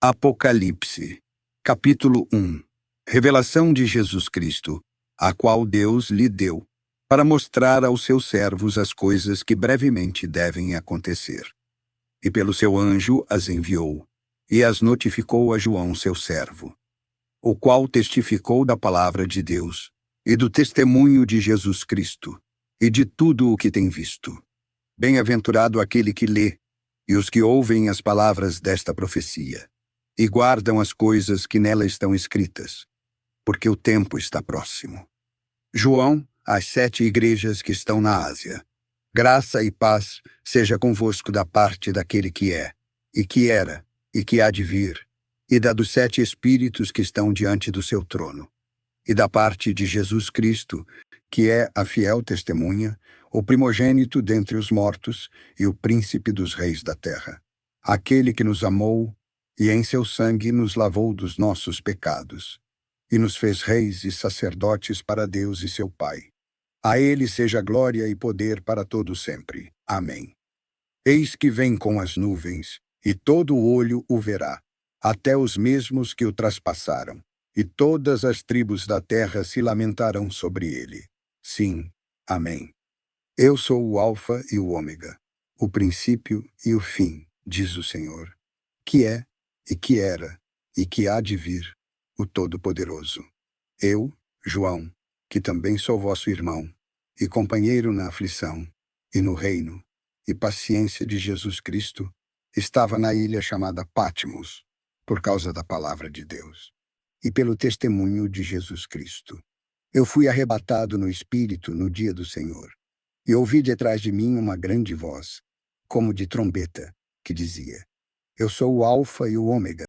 Apocalipse, capítulo 1. Revelação de Jesus Cristo, a qual Deus lhe deu, para mostrar aos seus servos as coisas que brevemente devem acontecer. E pelo seu anjo as enviou, e as notificou a João, seu servo, o qual testificou da palavra de Deus, e do testemunho de Jesus Cristo, e de tudo o que tem visto. Bem-aventurado aquele que lê, e os que ouvem as palavras desta profecia, e guardam as coisas que nela estão escritas, porque o tempo está próximo. João, às 7 igrejas que estão na Ásia. Graça e paz seja convosco da parte daquele que é, e que era, e que há de vir, e da dos 7 espíritos que estão diante do seu trono, e da parte de Jesus Cristo, que é a fiel testemunha, o primogênito dentre os mortos e o príncipe dos reis da terra, aquele que nos amou e em seu sangue nos lavou dos nossos pecados, e nos fez reis e sacerdotes para Deus e seu Pai. A ele seja glória e poder para todo sempre. Amém. Eis que vem com as nuvens, e todo olho o verá, até os mesmos que o traspassaram, e todas as tribos da terra se lamentarão sobre ele. Sim, amém. Eu sou o Alfa e o Ômega, o princípio e o fim, diz o Senhor, que é, e que era, e que há de vir, o Todo-Poderoso. Eu, João, que também sou vosso irmão, e companheiro na aflição, e no reino, e paciência de Jesus Cristo, estava na ilha chamada Patmos, por causa da palavra de Deus, e pelo testemunho de Jesus Cristo. Eu fui arrebatado no Espírito no dia do Senhor, e ouvi detrás de mim uma grande voz, como de trombeta, que dizia: Eu sou o Alfa e o Ômega,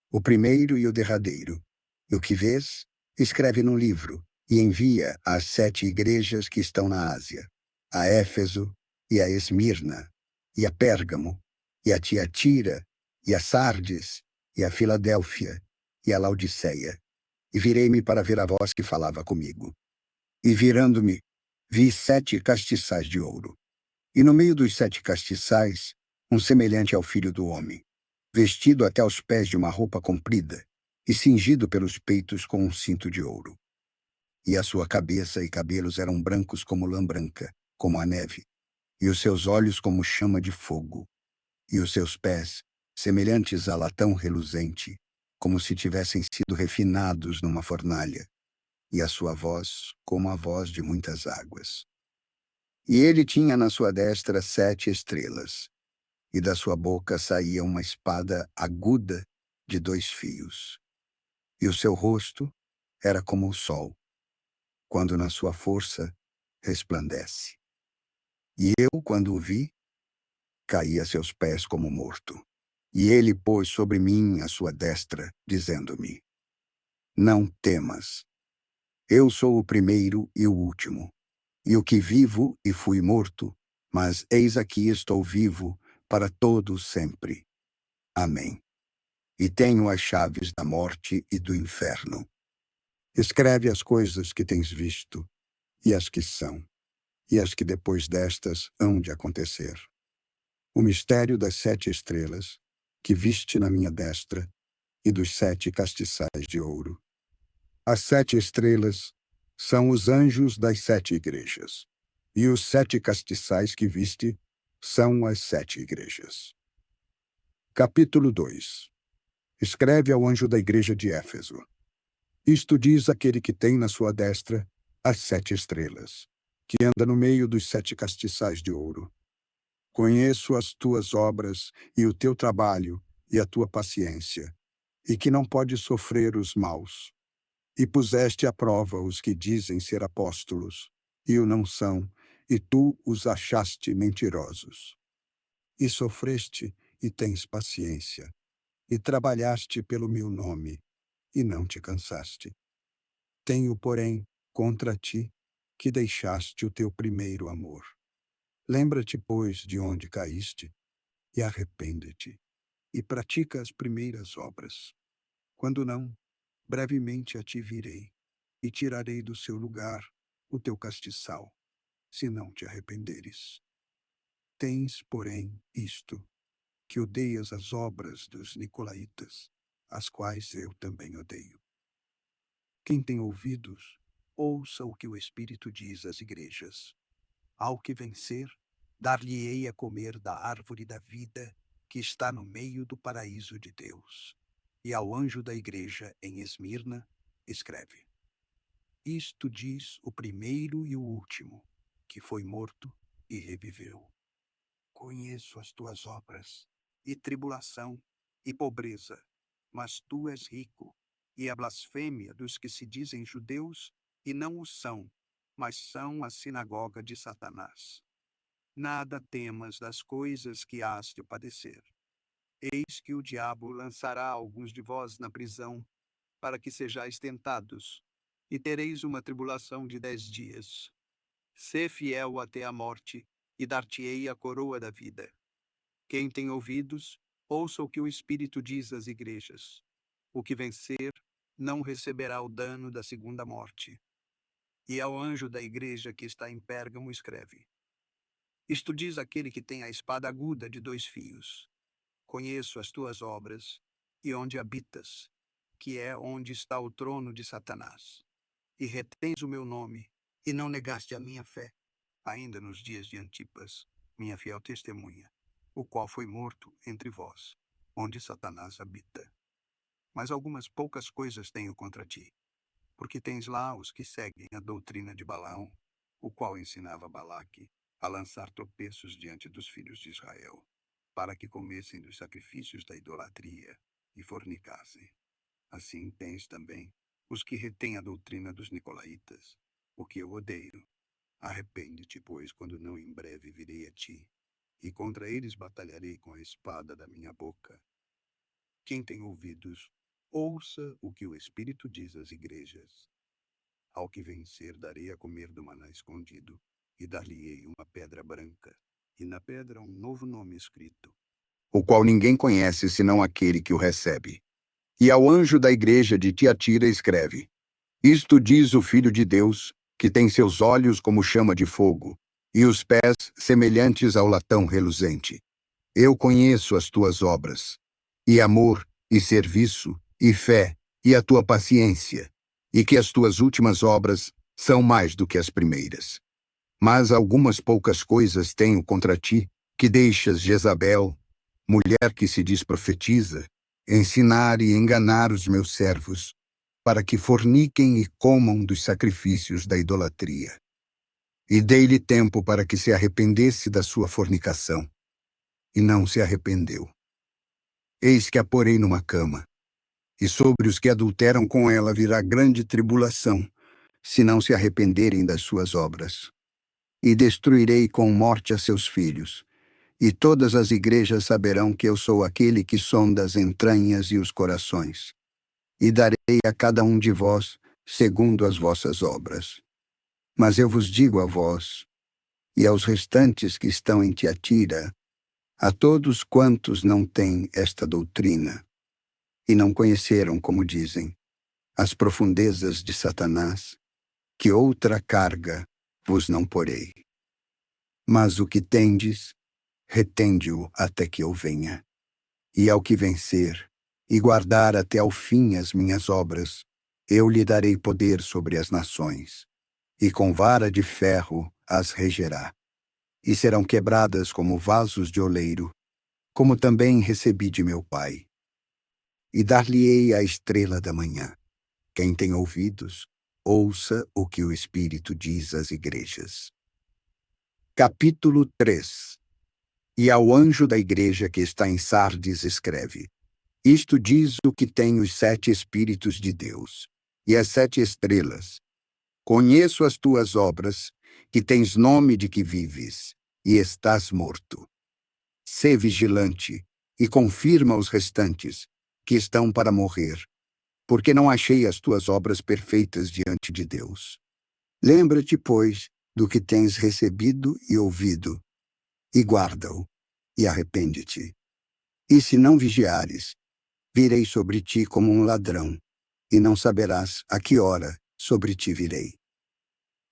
o primeiro e o derradeiro. E o que vês, escreve num livro, e envia às 7 igrejas que estão na Ásia, a Éfeso, e a Esmirna, e a Pérgamo, e a Tiatira, e a Sardes, e a Filadélfia, e a Laodiceia. E virei-me para ver a voz que falava comigo. E virando-me, vi 7 castiçais de ouro. E no meio dos 7 castiçais, um semelhante ao Filho do Homem, vestido até aos pés de uma roupa comprida, e cingido pelos peitos com um cinto de ouro. E a sua cabeça e cabelos eram brancos como lã branca, como a neve, e os seus olhos como chama de fogo, e os seus pés, semelhantes a latão reluzente, como se tivessem sido refinados numa fornalha, e a sua voz como a voz de muitas águas. E ele tinha na sua destra 7 estrelas, e da sua boca saía uma espada aguda de 2 fios. E o seu rosto era como o sol, quando na sua força resplandece. E eu, quando o vi, caí a seus pés como morto. E ele pôs sobre mim a sua destra, dizendo-me: Não temas. Eu sou o primeiro e o último, e o que vivo e fui morto, mas eis aqui estou vivo para todo sempre. Amém. E tenho as chaves da morte e do inferno. Escreve as coisas que tens visto, e as que são, e as que depois destas hão de acontecer. O mistério das 7 estrelas, que viste na minha destra, e dos 7 castiçais de ouro. As 7 estrelas são os anjos das 7 igrejas, e os 7 castiçais que viste são as 7 igrejas. Capítulo 2. Escreve ao anjo da igreja de Éfeso. Isto diz aquele que tem na sua destra as 7 estrelas, que anda no meio dos 7 castiçais de ouro. Conheço as tuas obras e o teu trabalho e a tua paciência, e que não podes sofrer os maus. E puseste à prova os que dizem ser apóstolos, e o não são, e tu os achaste mentirosos. E sofreste e tens paciência, e trabalhaste pelo meu nome, e não te cansaste. Tenho, porém, contra ti, que deixaste o teu primeiro amor. Lembra-te, pois, de onde caíste, e arrepende-te, e pratica as primeiras obras. Quando não, brevemente a ti virei, e tirarei do seu lugar o teu castiçal, se não te arrependeres. Tens, porém, isto, que odeias as obras dos nicolaítas, as quais eu também odeio. Quem tem ouvidos, ouça o que o Espírito diz às igrejas. Ao que vencer, dar-lhe-ei a comer da árvore da vida que está no meio do paraíso de Deus. E ao anjo da igreja em Esmirna, escreve: Isto diz o primeiro e o último, que foi morto e reviveu. Conheço as tuas obras, e tribulação, e pobreza, mas tu és rico, e a blasfêmia dos que se dizem judeus e não o são, mas são a sinagoga de Satanás. Nada temas das coisas que hás de padecer. Eis que o diabo lançará alguns de vós na prisão, para que sejais tentados, e tereis uma tribulação de 10 dias. Sê fiel até a morte, e dar-te-ei a coroa da vida. Quem tem ouvidos, ouça o que o Espírito diz às igrejas. O que vencer não receberá o dano da segunda morte. E ao anjo da igreja que está em Pérgamo escreve: Isto diz aquele que tem a espada aguda de 2 fios. Conheço as tuas obras, e onde habitas, que é onde está o trono de Satanás. E retens o meu nome, e não negaste a minha fé, ainda nos dias de Antipas, minha fiel testemunha, o qual foi morto entre vós, onde Satanás habita. Mas algumas poucas coisas tenho contra ti, porque tens lá os que seguem a doutrina de Balaão, o qual ensinava Balaque a lançar tropeços diante dos filhos de Israel, para que comessem dos sacrifícios da idolatria e fornicassem. Assim tens também os que retêm a doutrina dos nicolaítas, o que eu odeio. Arrepende-te, pois, quando não em breve virei a ti, e contra eles batalharei com a espada da minha boca. Quem tem ouvidos, ouça o que o Espírito diz às igrejas. Ao que vencer, darei a comer do maná escondido, e dar-lhe-ei uma pedra branca, e na pedra um novo nome escrito, o qual ninguém conhece senão aquele que o recebe. E ao anjo da igreja de Tiatira escreve: Isto diz o Filho de Deus, que tem seus olhos como chama de fogo, e os pés semelhantes ao latão reluzente. Eu conheço as tuas obras, e amor, e serviço, e fé, e a tua paciência, e que as tuas últimas obras são mais do que as primeiras. Mas algumas poucas coisas tenho contra ti, que deixas Jezabel, mulher que se diz profetiza, ensinar e enganar os meus servos, para que forniquem e comam dos sacrifícios da idolatria. E dei-lhe tempo para que se arrependesse da sua fornicação, e não se arrependeu. Eis que a porei numa cama, e sobre os que adulteram com ela virá grande tribulação, se não se arrependerem das suas obras. E destruirei com morte a seus filhos, e todas as igrejas saberão que eu sou aquele que sonda as entranhas e os corações. E darei a cada um de vós segundo as vossas obras. Mas eu vos digo a vós, e aos restantes que estão em Tiatira, a todos quantos não têm esta doutrina, e não conheceram, como dizem, as profundezas de Satanás, que outra carga vos não porei. Mas o que tendes, retende-o até que eu venha. E ao que vencer, e guardar até ao fim as minhas obras, eu lhe darei poder sobre as nações, e com vara de ferro as regerá. E serão quebradas como vasos de oleiro, como também recebi de meu Pai. E dar-lhe-ei a estrela da manhã. Quem tem ouvidos, ouça o que o Espírito diz às igrejas. Capítulo 3. E ao anjo da igreja que está em Sardes escreve: Isto diz o que tem os 7 Espíritos de Deus, e as 7 estrelas. Conheço as tuas obras, que tens nome de que vives, e estás morto. Sê vigilante, e confirma os restantes, que estão para morrer, porque não achei as tuas obras perfeitas diante de Deus. Lembra-te, pois, do que tens recebido e ouvido, e guarda-o, e arrepende-te. E se não vigiares, virei sobre ti como um ladrão, e não saberás a que hora sobre ti virei.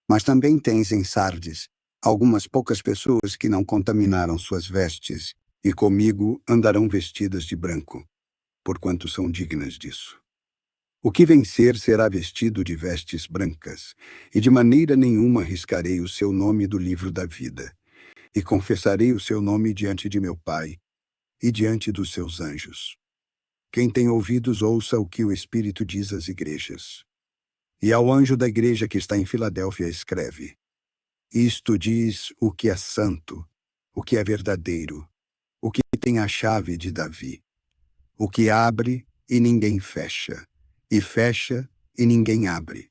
Mas também tens em Sardes algumas poucas pessoas que não contaminaram suas vestes, e comigo andarão vestidas de branco. porquanto são dignas disso. O que vencer será vestido de vestes brancas, e de maneira nenhuma riscarei o seu nome do livro da vida, e confessarei o seu nome diante de meu Pai e diante dos seus anjos. Quem tem ouvidos, ouça o que o Espírito diz às igrejas. E ao anjo da igreja que está em Filadélfia escreve: Isto diz o que é santo, o que é verdadeiro, o que tem a chave de Davi, o que abre e ninguém fecha, e fecha e ninguém abre.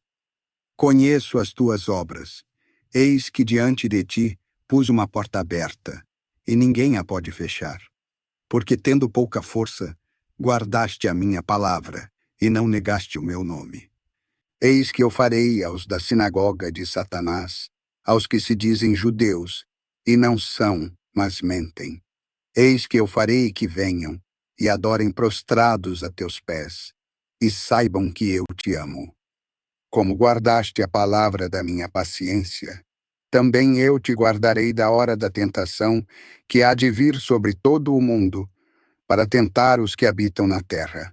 Conheço as tuas obras. Eis que diante de ti pus uma porta aberta, e ninguém a pode fechar. Porque, tendo pouca força, guardaste a minha palavra, e não negaste o meu nome. Eis que eu farei aos da sinagoga de Satanás, aos que se dizem judeus, e não são, mas mentem. Eis que eu farei que venham, e adorem prostrados a teus pés, e saibam que eu te amo. Como guardaste a palavra da minha paciência, também eu te guardarei da hora da tentação que há de vir sobre todo o mundo, para tentar os que habitam na terra.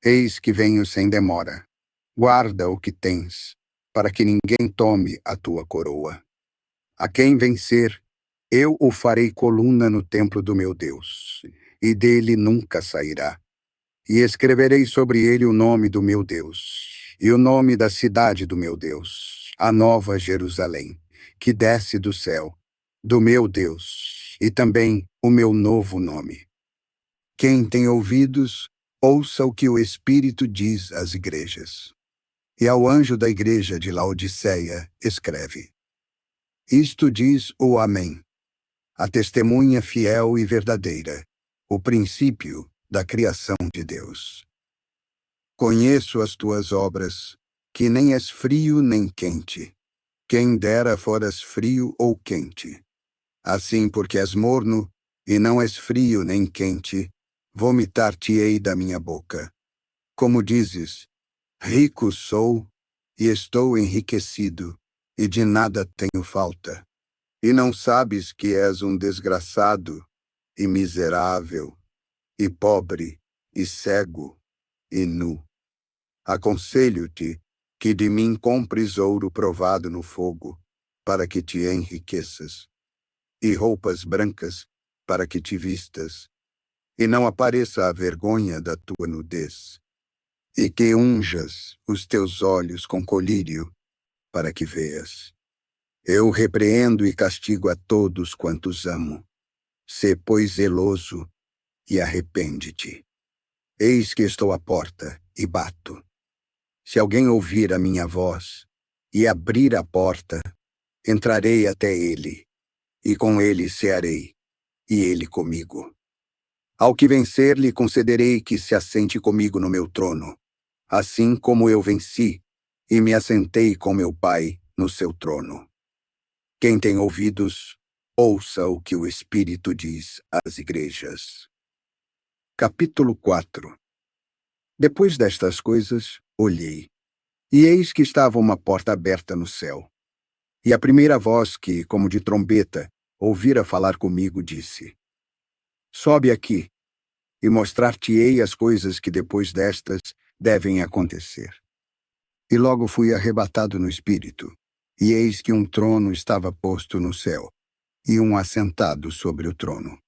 Eis que venho sem demora. Guarda o que tens, para que ninguém tome a tua coroa. A quem vencer, eu o farei coluna no templo do meu Deus, e dele nunca sairá. E escreverei sobre ele o nome do meu Deus, e o nome da cidade do meu Deus, a nova Jerusalém, que desce do céu, do meu Deus, e também o meu novo nome. Quem tem ouvidos, ouça o que o Espírito diz às igrejas. E ao anjo da igreja de Laodiceia escreve: Isto diz o Amém, a testemunha fiel e verdadeira, o princípio da criação de Deus. Conheço as tuas obras, que nem és frio nem quente. Quem dera foras frio ou quente. Assim, porque és morno, e não és frio nem quente, vomitar-te-ei da minha boca. Como dizes, rico sou, e estou enriquecido, e de nada tenho falta. E não sabes que és um desgraçado, e miserável, e pobre, e cego, e nu. Aconselho-te que de mim compres ouro provado no fogo, para que te enriqueças, e roupas brancas, para que te vistas, e não apareça a vergonha da tua nudez, e que unjas os teus olhos com colírio, para que veas. Eu repreendo e castigo a todos quantos amo. Sê, pois, zeloso e arrepende-te. Eis que estou à porta e bato. Se alguém ouvir a minha voz e abrir a porta, entrarei até ele, e com ele cearei, e ele comigo. Ao que vencer, lhe concederei que se assente comigo no meu trono, assim como eu venci e me assentei com meu Pai no seu trono. Quem tem ouvidos, ouça o que o Espírito diz às igrejas. Capítulo 4. Depois destas coisas, olhei, e eis que estava uma porta aberta no céu. E a primeira voz que, como de trombeta, ouvira falar comigo, disse: Sobe aqui, e mostrar-te-ei as coisas que depois destas devem acontecer. E logo fui arrebatado no espírito, e eis que um trono estava posto no céu, e um assentado sobre o trono.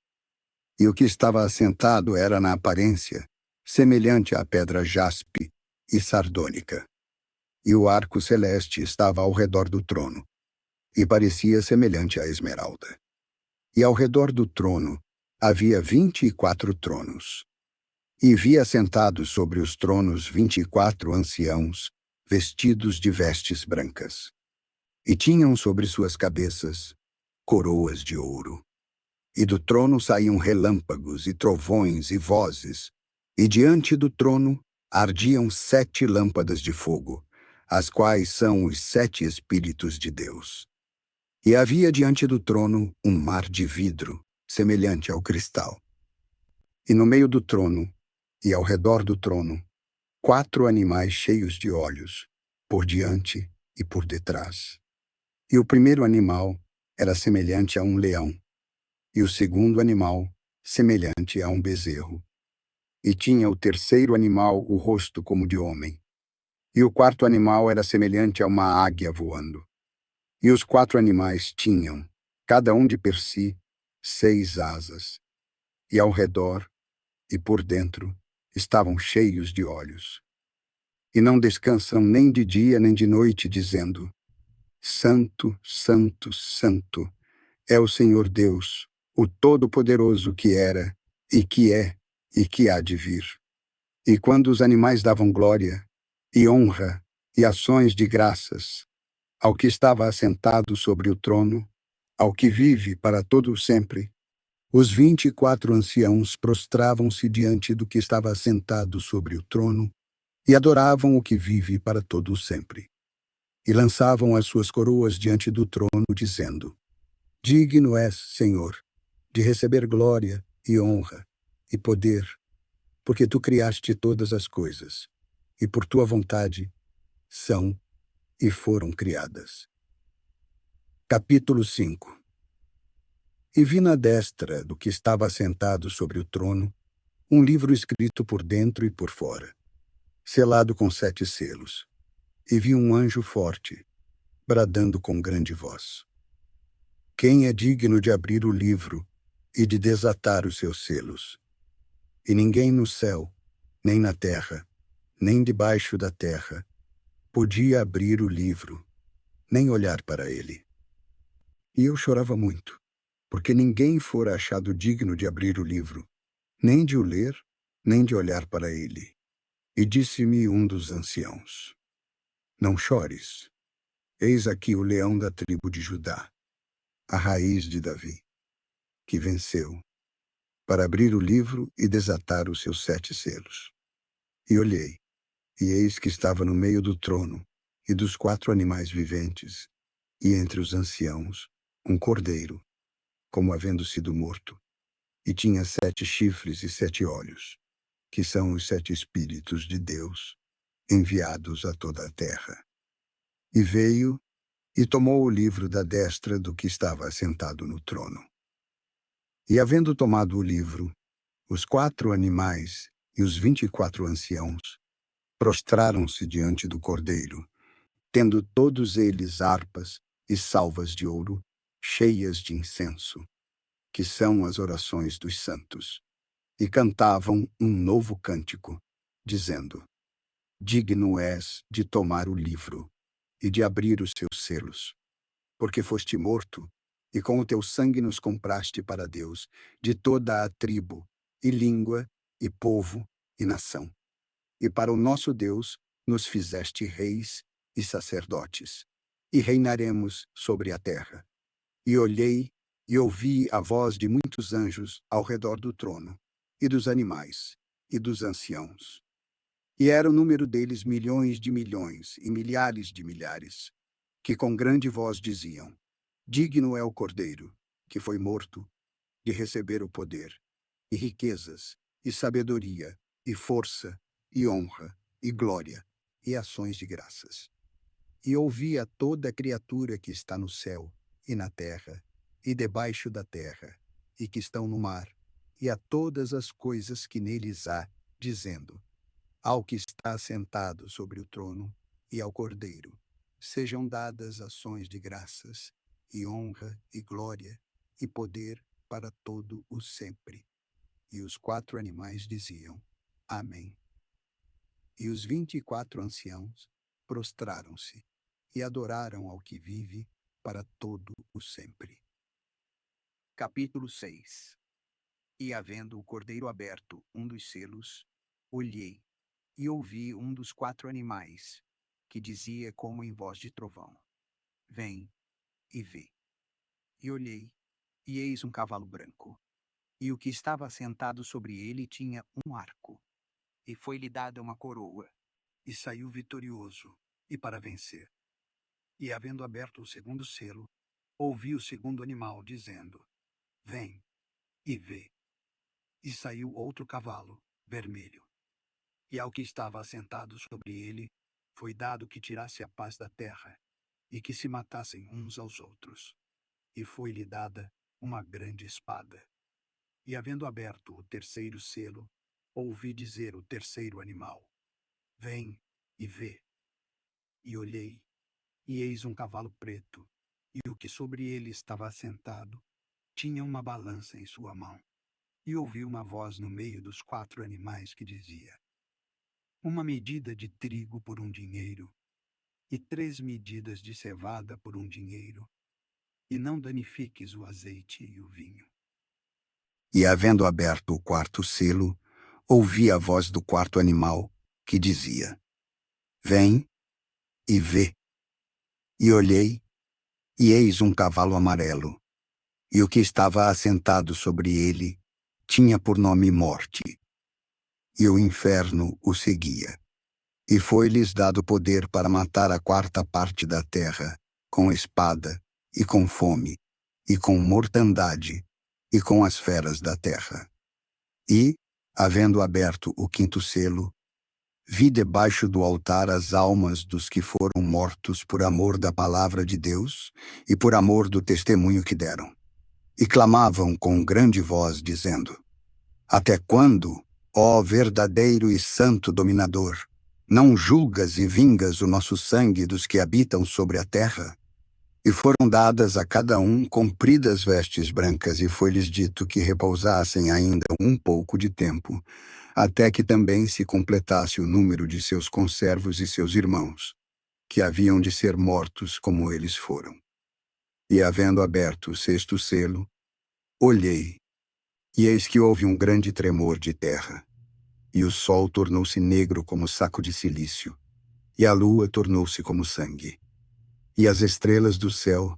E o que estava assentado era, na aparência, semelhante à pedra jaspe e sardônica. E o arco celeste estava ao redor do trono, e parecia semelhante à esmeralda. E ao redor do trono havia 24 tronos. E vi assentados sobre os tronos 24 anciãos, vestidos de vestes brancas. E tinham sobre suas cabeças coroas de ouro. E do trono saíam relâmpagos e trovões e vozes, e diante do trono ardiam 7 lâmpadas de fogo, as quais são os 7 Espíritos de Deus. E havia diante do trono um mar de vidro, semelhante ao cristal. E no meio do trono, e ao redor do trono, 4 animais cheios de olhos, por diante e por detrás. E o primeiro animal era semelhante a um leão, e o segundo animal semelhante a um bezerro. E tinha o terceiro animal o rosto como de homem. E o quarto animal era semelhante a uma águia voando. E os quatro animais tinham, cada um de per si, 6 asas. E ao redor, e por dentro, estavam cheios de olhos. E não descansam nem de dia nem de noite, dizendo: Santo, Santo, Santo é o Senhor Deus, o Todo-Poderoso, que era, e que é, e que há de vir. E quando os animais davam glória, e honra, e ações de graças ao que estava assentado sobre o trono, ao que vive para todo o sempre, os 24 anciãos prostravam-se diante do que estava assentado sobre o trono e adoravam o que vive para todo o sempre. E lançavam as suas coroas diante do trono, dizendo: Digno és, Senhor, de receber glória e honra e poder, porque tu criaste todas as coisas, e por tua vontade são e foram criadas. Capítulo 5. E vi na destra do que estava assentado sobre o trono um livro escrito por dentro e por fora, selado com 7 selos. E vi um anjo forte, bradando com grande voz: Quem é digno de abrir o livro e de desatar os seus selos? E ninguém no céu, nem na terra, nem debaixo da terra, podia abrir o livro, nem olhar para ele. E eu chorava muito, porque ninguém fora achado digno de abrir o livro, nem de o ler, nem de olhar para ele. E disse-me um dos anciãos: Não chores. Eis aqui o leão da tribo de Judá, a raiz de Davi, que venceu, para abrir o livro e desatar os seus 7 selos. E olhei, e eis que estava no meio do trono e dos 4 animais viventes, e entre os anciãos, um cordeiro, como havendo sido morto, e tinha 7 chifres e 7 olhos, que são os 7 Espíritos de Deus, enviados a toda a terra. E veio e tomou o livro da destra do que estava assentado no trono. E havendo tomado o livro, os 4 animais e os 24 anciãos prostraram-se diante do cordeiro, tendo todos eles harpas e salvas de ouro, cheias de incenso, que são as orações dos santos, e cantavam um novo cântico, dizendo: Digno és de tomar o livro e de abrir os seus selos, porque foste morto, e com o teu sangue nos compraste para Deus, de toda a tribo, e língua, e povo, e nação. E para o nosso Deus nos fizeste reis e sacerdotes, e reinaremos sobre a terra. E olhei e ouvi a voz de muitos anjos ao redor do trono, e dos animais, e dos anciãos. E era o número deles milhões de milhões e milhares de milhares, que com grande voz diziam: Digno é o Cordeiro, que foi morto, de receber o poder, e riquezas, e sabedoria, e força, e honra, e glória, e ações de graças. E ouvi a toda criatura que está no céu, e na terra, e debaixo da terra, e que estão no mar, e a todas as coisas que neles há, dizendo: Ao que está sentado sobre o trono, e ao Cordeiro, sejam dadas ações de graças, e honra, e glória, e poder para todo o sempre. E os 4 animais diziam: Amém. E os 24 anciãos prostraram-se e adoraram ao que vive para todo o sempre. Capítulo 6. E havendo o cordeiro aberto um dos selos, olhei e ouvi um dos 4 animais, que dizia como em voz de trovão: Vem e vê. E olhei, e eis um cavalo branco, e o que estava assentado sobre ele tinha um arco, e foi-lhe dada uma coroa, e saiu vitorioso, e para vencer. E havendo aberto o segundo selo, ouvi o segundo animal dizendo: Vem e vê. E saiu outro cavalo, vermelho. E ao que estava assentado sobre ele, foi dado que tirasse a paz da terra, e que se matassem uns aos outros. E foi-lhe dada uma grande espada. E havendo aberto o terceiro selo, ouvi dizer o terceiro animal: Vem e vê. E olhei, e eis um cavalo preto, e o que sobre ele estava assentado tinha uma balança em sua mão. E ouvi uma voz no meio dos 4 animais que dizia: Uma medida de trigo por 1 dinheiro, e 3 medidas de cevada por 1 dinheiro, e não danifiques o azeite e o vinho. E havendo aberto o quarto selo, ouvi a voz do quarto animal, que dizia: Vem e vê. E olhei, e eis um cavalo amarelo, e o que estava assentado sobre ele tinha por nome Morte, e o inferno o seguia. E foi-lhes dado poder para matar a 4ª parte da terra, com espada, e com fome, e com mortandade, e com as feras da terra. E, havendo aberto o 5º selo, vi debaixo do altar as almas dos que foram mortos por amor da palavra de Deus e por amor do testemunho que deram. E clamavam com grande voz, dizendo: Até quando, ó verdadeiro e santo dominador, não julgas e vingas o nosso sangue dos que habitam sobre a terra? E foram dadas a cada um compridas vestes brancas, e foi-lhes dito que repousassem ainda um pouco de tempo, até que também se completasse o número de seus conservos e seus irmãos, que haviam de ser mortos como eles foram. E havendo aberto o 6º selo, olhei, e eis que houve um grande tremor de terra, e o sol tornou-se negro como saco de cilício, e a lua tornou-se como sangue, e as estrelas do céu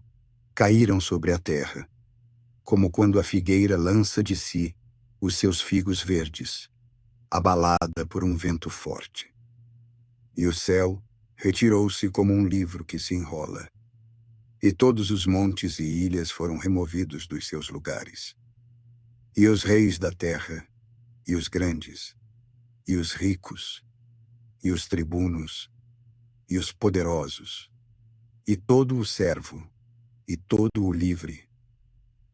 caíram sobre a terra, como quando a figueira lança de si os seus figos verdes, abalada por um vento forte. E o céu retirou-se como um livro que se enrola, e todos os montes e ilhas foram removidos dos seus lugares. E os reis da terra, e os grandes, e os ricos, e os tribunos, e os poderosos, e todo o servo, e todo o livre,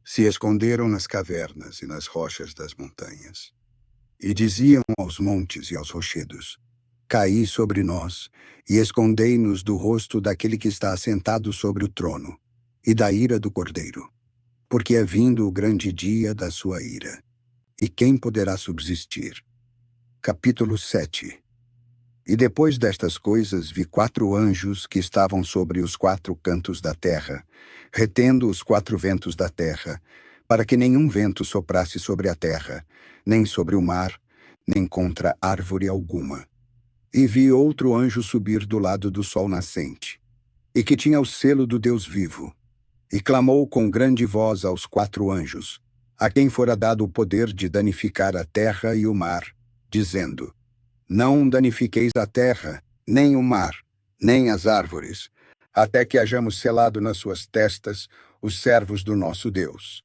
se esconderam nas cavernas e nas rochas das montanhas. E diziam aos montes e aos rochedos: Caí sobre nós, e escondei-nos do rosto daquele que está assentado sobre o trono, e da ira do Cordeiro, porque é vindo o grande dia da sua ira. E quem poderá subsistir? Capítulo 7. E depois destas coisas vi 4 anjos que estavam sobre os 4 cantos da terra, retendo os 4 ventos da terra, para que nenhum vento soprasse sobre a terra, nem sobre o mar, nem contra árvore alguma. E vi outro anjo subir do lado do sol nascente, e que tinha o selo do Deus vivo, e clamou com grande voz aos 4 anjos, a quem fora dado o poder de danificar a terra e o mar, dizendo: Não danifiqueis a terra, nem o mar, nem as árvores, até que hajamos selado nas suas testas os servos do nosso Deus.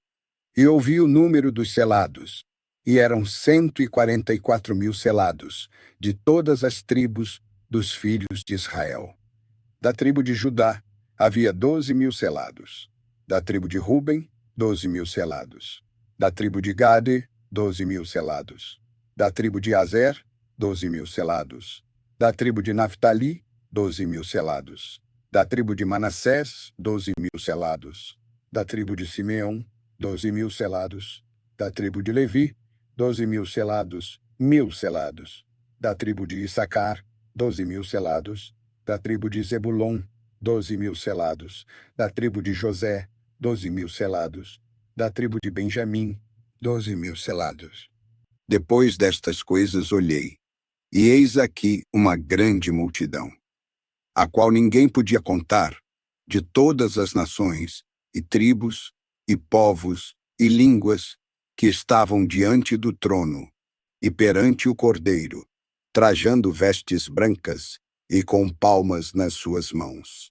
E ouvi o número dos selados, e eram 144.000 selados, de todas as tribos dos filhos de Israel. Da tribo de Judá havia 12.000 selados. Da tribo de Ruben, 12.000 selados. Da tribo de Gade, 12.000 selados. Da tribo de Azer, 12.000 selados. Da tribo de Naftali, 12.000 selados. Da tribo de Manassés, 12.000 selados. Da tribo de Simeão, 12.000 selados. Da tribo de Levi, 12.000 selados, 1.000 selados. Da tribo de Issacar, 12.000 selados. Da tribo de Zebulon, 12.000 selados. Da tribo de José, 12.000 selados. Da tribo de Benjamim, 12.000 selados. Depois destas coisas olhei, e eis aqui uma grande multidão, a qual ninguém podia contar, de todas as nações, e tribos, e povos, e línguas, que estavam diante do trono, e perante o Cordeiro, trajando vestes brancas, e com palmas nas suas mãos.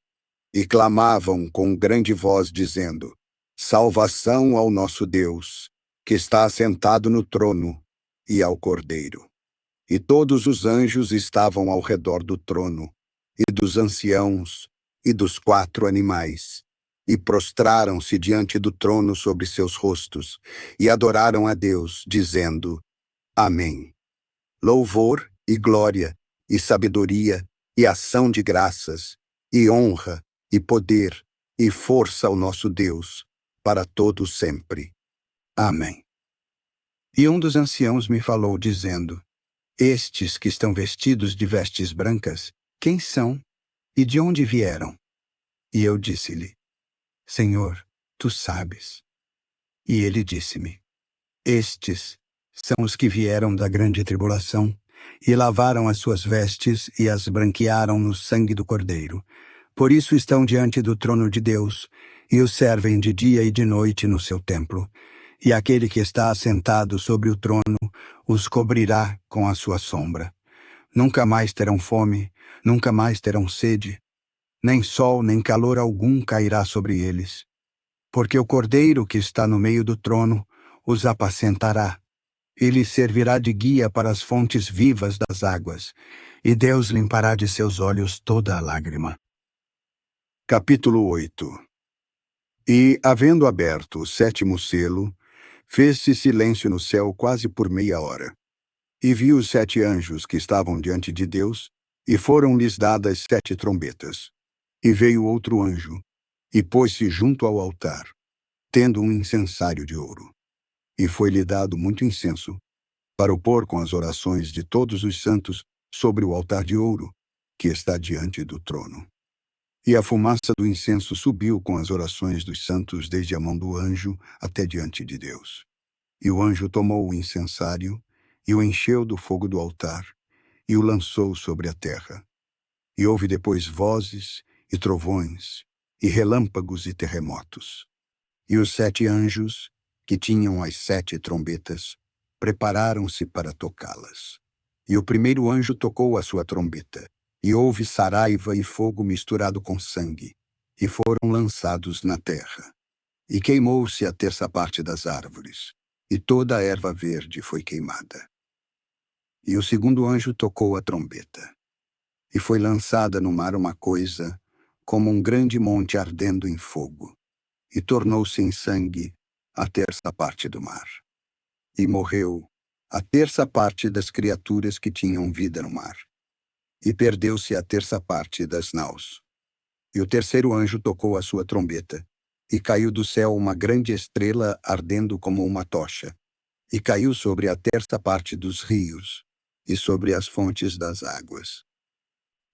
E clamavam com grande voz, dizendo: Salvação ao nosso Deus, que está assentado no trono, e ao Cordeiro. E todos os anjos estavam ao redor do trono, e dos anciãos, e dos 4 animais, e prostraram-se diante do trono sobre seus rostos, e adoraram a Deus, dizendo: Amém. louvor e glória, e sabedoria, e ação de graças, e honra, e poder, e força ao nosso Deus, para todo sempre. Amém. E um dos anciãos me falou, dizendo: Estes que estão vestidos de vestes brancas, quem são e de onde vieram? E eu disse-lhe: Senhor, tu sabes. E ele disse-me: Estes são os que vieram da grande tribulação e lavaram as suas vestes e as branquearam no sangue do Cordeiro. Por isso estão diante do trono de Deus e o servem de dia e de noite no seu templo. E aquele que está assentado sobre o trono os cobrirá com a sua sombra. Nunca mais terão fome, nunca mais terão sede, nem sol nem calor algum cairá sobre eles. Porque o Cordeiro que está no meio do trono os apacentará. Ele servirá de guia para as fontes vivas das águas, e Deus limpará de seus olhos toda a lágrima. Capítulo 8. E, havendo aberto o 7º selo, fez-se silêncio no céu quase por meia hora. E vi os 7 anjos que estavam diante de Deus, e foram-lhes dadas 7 trombetas. E veio outro anjo, e pôs-se junto ao altar, tendo um incensário de ouro. E foi-lhe dado muito incenso, para o pôr com as orações de todos os santos sobre o altar de ouro, que está diante do trono. E a fumaça do incenso subiu com as orações dos santos desde a mão do anjo até diante de Deus. E o anjo tomou o incensário, e o encheu do fogo do altar, e o lançou sobre a terra. E houve depois vozes, e trovões, e relâmpagos e terremotos. E os 7 anjos, que tinham as 7 trombetas, prepararam-se para tocá-las. E o primeiro anjo tocou a sua trombeta, e houve saraiva e fogo misturado com sangue, e foram lançados na terra. E queimou-se a 1/3 parte das árvores, e toda a erva verde foi queimada. E o segundo anjo tocou a trombeta, e foi lançada no mar uma coisa, como um grande monte ardendo em fogo, e tornou-se em sangue a 1/3 parte do mar. E morreu a 1/3 parte das criaturas que tinham vida no mar. E perdeu-se a 1/3 parte das naus. E o terceiro anjo tocou a sua trombeta, e caiu do céu uma grande estrela ardendo como uma tocha, e caiu sobre a 1/3 parte dos rios, e sobre as fontes das águas.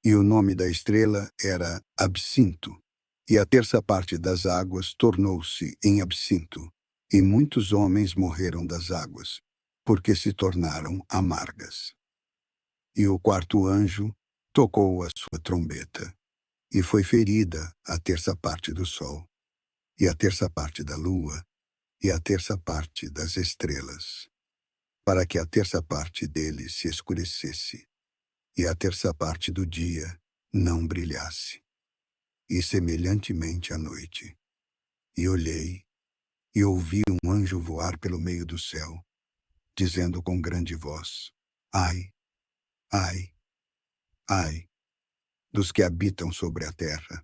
E o nome da estrela era Absinto, e a 1/3 parte das águas tornou-se em absinto, e muitos homens morreram das águas, porque se tornaram amargas. E o quarto anjo tocou a sua trombeta, e foi ferida a 1/3 parte do sol, e a 1/3 parte da lua, e a 1/3 parte das estrelas, para que a 1/3 parte deles se escurecesse, e a 1/3 parte do dia não brilhasse. E semelhantemente à noite. E olhei, e ouvi um anjo voar pelo meio do céu, dizendo com grande voz: Ai, ai, ai, dos que habitam sobre a terra,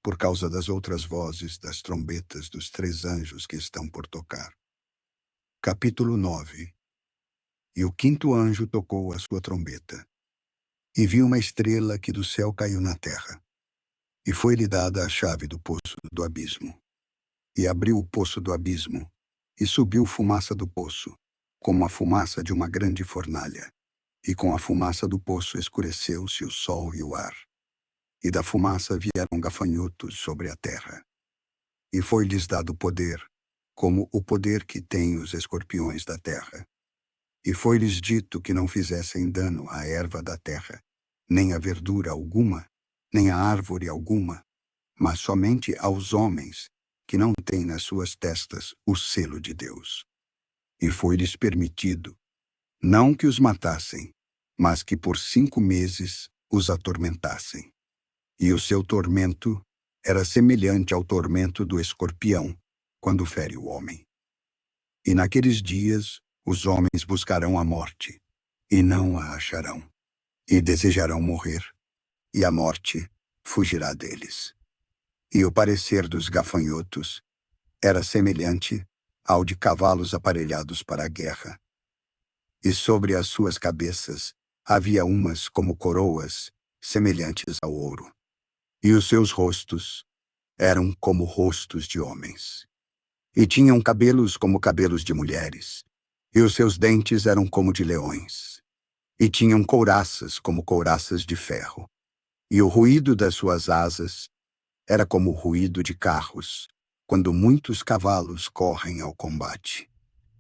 por causa das outras vozes das trombetas dos 3 anjos que estão por tocar. Capítulo 9. E o quinto anjo tocou a sua trombeta, e vi uma estrela que do céu caiu na terra, e foi-lhe dada a chave do poço do abismo. E abriu o poço do abismo, e subiu fumaça do poço, como a fumaça de uma grande fornalha. E com a fumaça do poço escureceu-se o sol e o ar. E da fumaça vieram gafanhotos sobre a terra. E foi-lhes dado poder, como o poder que têm os escorpiões da terra. E foi-lhes dito que não fizessem dano à erva da terra, nem a verdura alguma, nem a árvore alguma, mas somente aos homens, que não têm nas suas testas o selo de Deus. E foi-lhes permitido, não que os matassem, mas que por 5 meses os atormentassem. E o seu tormento era semelhante ao tormento do escorpião, quando fere o homem. E naqueles dias os homens buscarão a morte, e não a acharão, e desejarão morrer, e a morte fugirá deles. E o parecer dos gafanhotos era semelhante ao de cavalos aparelhados para a guerra. e sobre as suas cabeças havia umas como coroas, semelhantes ao ouro. E os seus rostos eram como rostos de homens. E tinham cabelos como cabelos de mulheres, e os seus dentes eram como de leões. E tinham couraças como couraças de ferro. E o ruído das suas asas era como o ruído de carros, quando muitos cavalos correm ao combate.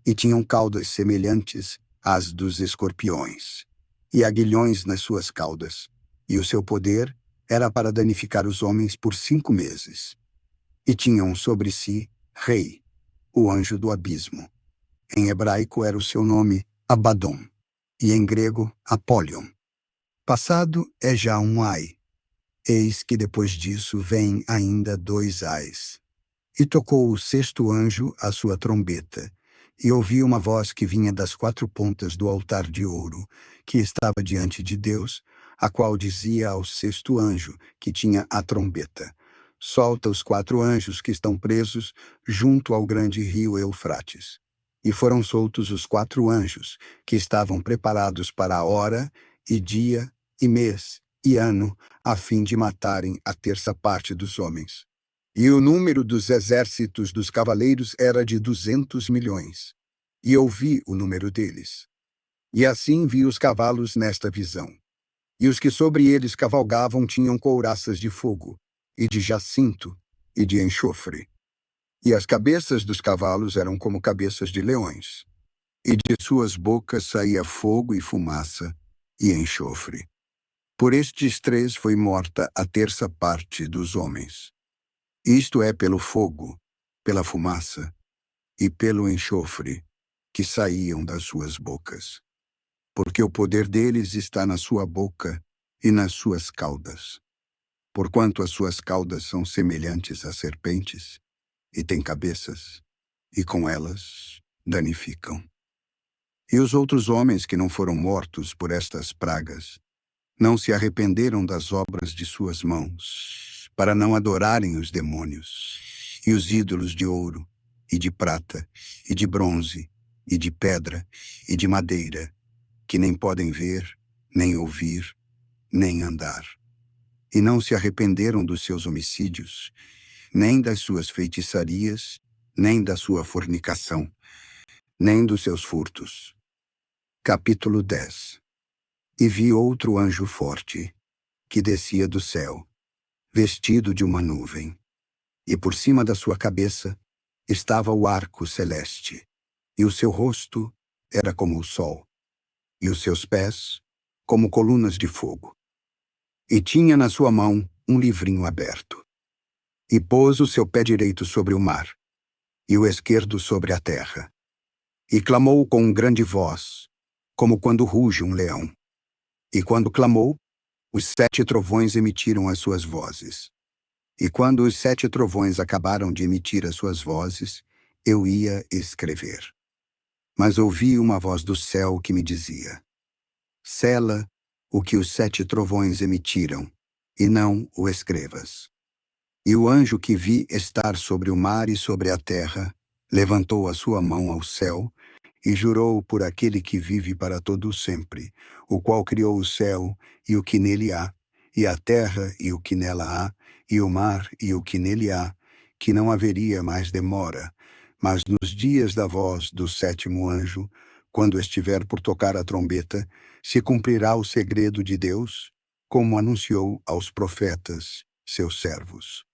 E tinham caudas semelhantes às dos escorpiões, e aguilhões nas suas caudas, e o seu poder era para danificar os homens por 5 meses. E tinham sobre si Rei, o anjo do abismo. Em hebraico era o seu nome Abaddon, e em grego Apollyon. Passado é já um ai. Eis que depois disso vem ainda 2 ais. E tocou o 6º anjo a sua trombeta, e ouvi uma voz que vinha das 4 pontas do altar de ouro, que estava diante de Deus, a qual dizia ao 6º anjo, que tinha a trombeta: solta os 4 anjos que estão presos junto ao grande rio Eufrates. E foram soltos os 4 anjos, que estavam preparados para a hora, e dia, e mês, e ano, a fim de matarem a 1/3 parte dos homens. E o número dos exércitos dos cavaleiros era de 200 milhões. E ouvi o número deles. E assim vi os cavalos nesta visão. E os que sobre eles cavalgavam tinham couraças de fogo, e de jacinto, e de enxofre. E as cabeças dos cavalos eram como cabeças de leões. E de suas bocas saía fogo e fumaça, e enxofre. Por estes 3 foi morta a 1/3 parte dos homens. Isto é pelo fogo, pela fumaça e pelo enxofre que saíam das suas bocas. Porque o poder deles está na sua boca e nas suas caudas. Porquanto as suas caudas são semelhantes a serpentes, e têm cabeças, e com elas danificam. E os outros homens que não foram mortos por estas pragas não se arrependeram das obras de suas mãos, para não adorarem os demônios, e os ídolos de ouro, e de prata, e de bronze, e de pedra, e de madeira, que nem podem ver, nem ouvir, nem andar. E não se arrependeram dos seus homicídios, nem das suas feitiçarias, nem da sua fornicação, nem dos seus furtos. Capítulo 10. E vi outro anjo forte, que descia do céu, vestido de uma nuvem, e por cima da sua cabeça estava o arco celeste, e o seu rosto era como o sol, e os seus pés como colunas de fogo. E tinha na sua mão um livrinho aberto. E pôs o seu pé direito sobre o mar, e o esquerdo sobre a terra. E clamou com grande voz, como quando ruge um leão. E quando clamou, os 7 trovões emitiram as suas vozes. E quando os 7 trovões acabaram de emitir as suas vozes, eu ia escrever. Mas ouvi uma voz do céu que me dizia: sela o que os 7 trovões emitiram, e não o escrevas. E o anjo que vi estar sobre o mar e sobre a terra levantou a sua mão ao céu e jurou por aquele que vive para todo sempre, o qual criou o céu e o que nele há, e a terra e o que nela há, e o mar e o que nele há, que não haveria mais demora, mas nos dias da voz do 7º anjo, quando estiver por tocar a trombeta, se cumprirá o segredo de Deus, como anunciou aos profetas, seus servos.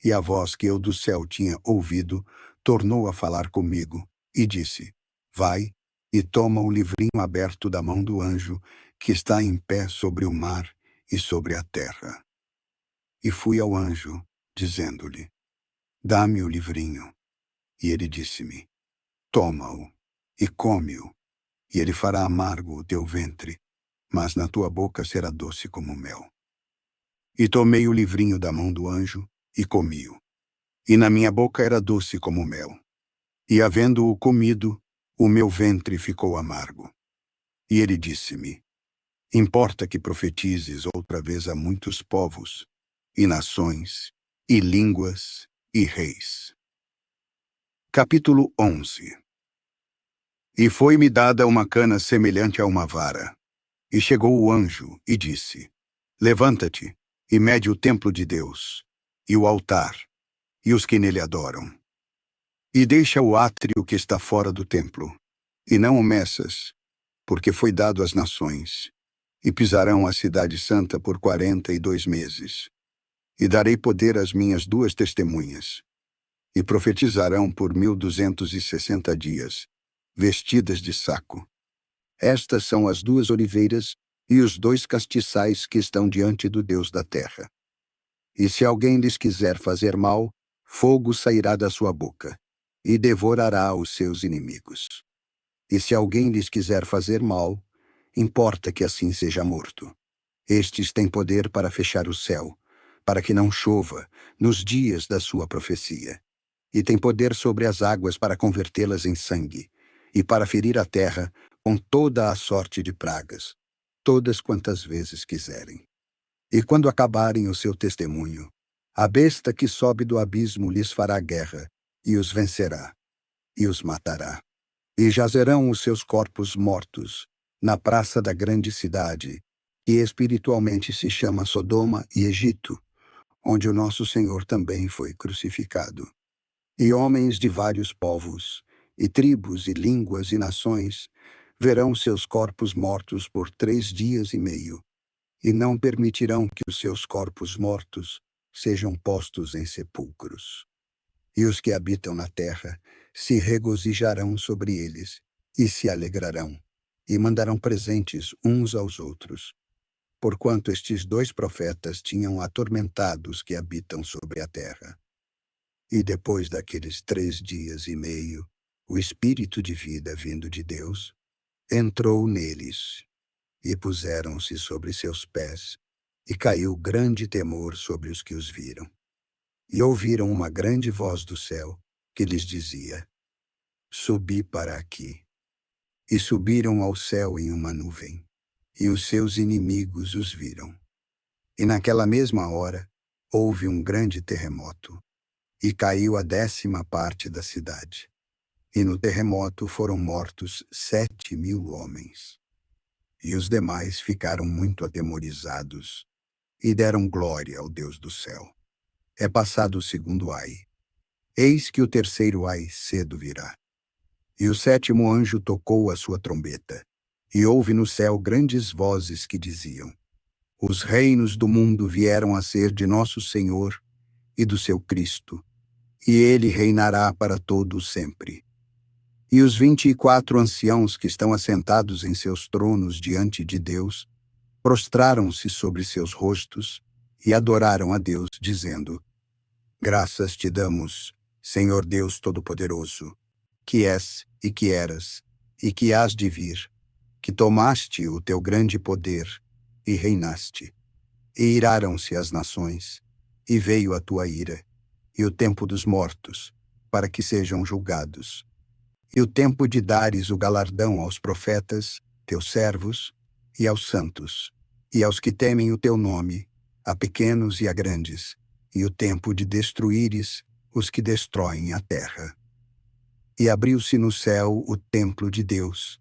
E a voz que eu do céu tinha ouvido tornou a falar comigo, e disse: vai e toma o livrinho aberto da mão do anjo, que está em pé sobre o mar e sobre a terra. E fui ao anjo, dizendo-lhe: dá-me o livrinho. E ele disse-me: toma-o e come-o, e ele fará amargo o teu ventre, mas na tua boca será doce como mel. E tomei o livrinho da mão do anjo e comi-o. E na minha boca era doce como mel. E havendo-o comido, o meu ventre ficou amargo. E ele disse-me: importa que profetizes outra vez a muitos povos, e nações, e línguas, e reis. Capítulo 11. E foi-me dada uma cana semelhante a uma vara. E chegou o anjo e disse: Levanta-te e mede o templo de Deus, e o altar, e os que nele adoram. E deixa o átrio que está fora do templo, e não o meças, porque foi dado às nações, e pisarão a cidade santa por 42 meses. E darei poder às minhas 2 testemunhas, e profetizarão por 1260 dias, vestidas de saco. Estas são as 2 oliveiras e os 2 castiçais que estão diante do Deus da terra. E se alguém lhes quiser fazer mal, fogo sairá da sua boca, e devorará os seus inimigos. E se alguém lhes quiser fazer mal, importa que assim seja morto. Estes têm poder para fechar o céu, para que não chova nos dias da sua profecia. E têm poder sobre as águas para convertê-las em sangue, e para ferir a terra com toda a sorte de pragas, todas quantas vezes quiserem. E quando acabarem o seu testemunho, a besta que sobe do abismo lhes fará guerra, e os vencerá, e os matará. E jazerão os seus corpos mortos na praça da grande cidade, que espiritualmente se chama Sodoma e Egito, onde o nosso Senhor também foi crucificado. E homens de vários povos, e tribos, e línguas, e nações, verão seus corpos mortos por 3 dias e meio, e não permitirão que os seus corpos mortos sejam postos em sepulcros. E os que habitam na terra se regozijarão sobre eles, e se alegrarão, e mandarão presentes uns aos outros, porquanto estes 2 profetas tinham atormentado os que habitam sobre a terra. E depois daqueles 3 dias e meio, o Espírito de vida vindo de Deus entrou neles, e puseram-se sobre seus pés, e caiu grande temor sobre os que os viram. E ouviram uma grande voz do céu, que lhes dizia: Subi para aqui. E subiram ao céu em uma nuvem, e os seus inimigos os viram. E naquela mesma hora, houve um grande terremoto, e caiu a 10ª parte da cidade. E no terremoto foram mortos 7.000 homens. E os demais ficaram muito atemorizados, e deram glória ao Deus do céu. É passado o 2º ai. Eis que o 3º ai cedo virá. E o 7º anjo tocou a sua trombeta, e houve no céu grandes vozes que diziam: Os reinos do mundo vieram a ser de nosso Senhor e do seu Cristo, e ele reinará para todo o sempre. E os 24 anciãos que estão assentados em seus tronos diante de Deus, prostraram-se sobre seus rostos e adoraram a Deus, dizendo: Graças te damos, Senhor Deus Todo-Poderoso, que és e que eras e que hás de vir, que tomaste o teu grande poder e reinaste. E iraram-se as nações, e veio a tua ira, e o tempo dos mortos, para que sejam julgados, e o tempo de dares o galardão aos profetas, teus servos, e aos santos, e aos que temem o teu nome, a pequenos e a grandes, e o tempo de destruíres os que destroem a terra. E abriu-se no céu o templo de Deus,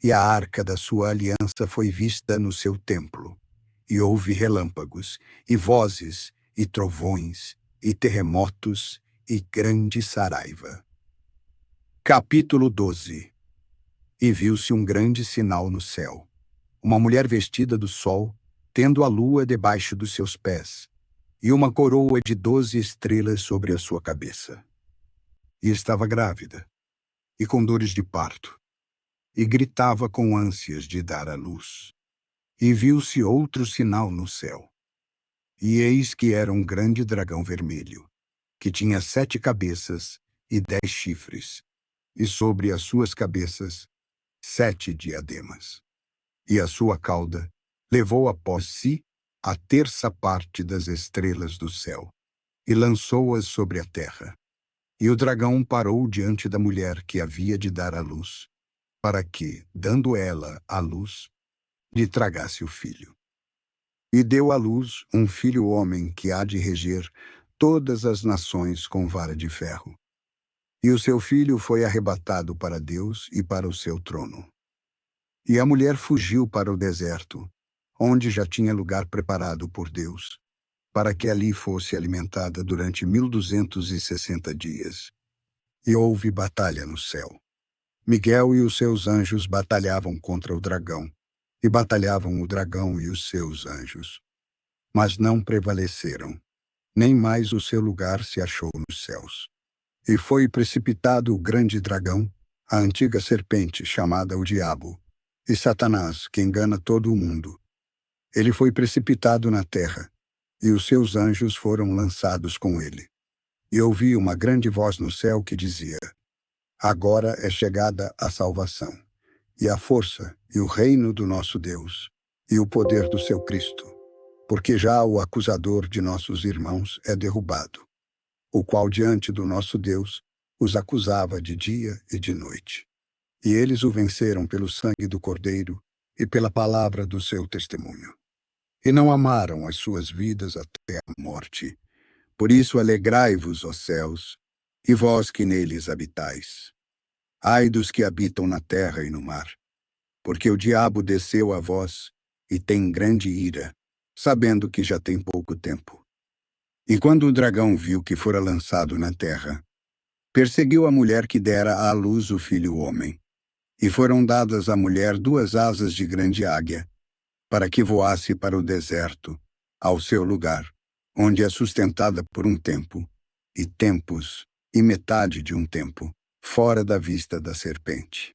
e a arca da sua aliança foi vista no seu templo. E houve relâmpagos, e vozes, e trovões, e terremotos, e grande saraiva. Capítulo 12. E viu-se um grande sinal no céu, uma mulher vestida do sol, tendo a lua debaixo dos seus pés, e uma coroa de 12 estrelas sobre a sua cabeça. E estava grávida, e com dores de parto, e gritava com ânsias de dar à luz. E viu-se outro sinal no céu. E eis que era um grande dragão vermelho, que tinha 7 cabeças e 10 chifres, e sobre as suas cabeças 7 diademas. E a sua cauda levou após si a 1/3 parte das estrelas do céu, e lançou-as sobre a terra. E o dragão parou diante da mulher que havia de dar à luz, para que, dando ela à luz, lhe tragasse o filho. E deu à luz um filho homem que há de reger todas as nações com vara de ferro. e o seu filho foi arrebatado para Deus e para o seu trono. E a mulher fugiu para o deserto, onde já tinha lugar preparado por Deus, para que ali fosse alimentada durante 1260 dias. E houve batalha no céu. Miguel e os seus anjos batalhavam contra o dragão, e batalhavam o dragão e os seus anjos. Mas não prevaleceram, nem mais o seu lugar se achou nos céus. E foi precipitado o grande dragão, a antiga serpente chamada o Diabo, e Satanás, que engana todo o mundo. Ele foi precipitado na terra, e os seus anjos foram lançados com ele. E ouvi uma grande voz no céu que dizia: Agora é chegada a salvação, e a força, e o reino do nosso Deus, e o poder do seu Cristo, porque já o acusador de nossos irmãos é derrubado, o qual diante do nosso Deus os acusava de dia e de noite. E eles o venceram pelo sangue do Cordeiro e pela palavra do seu testemunho. E não amaram as suas vidas até a morte. Por isso alegrai-vos, ó céus, e vós que neles habitais. Ai dos que habitam na terra e no mar, porque o diabo desceu a vós e tem grande ira, sabendo que já tem pouco tempo. E quando o dragão viu que fora lançado na terra, perseguiu a mulher que dera à luz o filho homem. E foram dadas à mulher 2 asas de grande águia, para que voasse para o deserto, ao seu lugar, onde é sustentada por um tempo, e tempos, e metade de um tempo, fora da vista da serpente.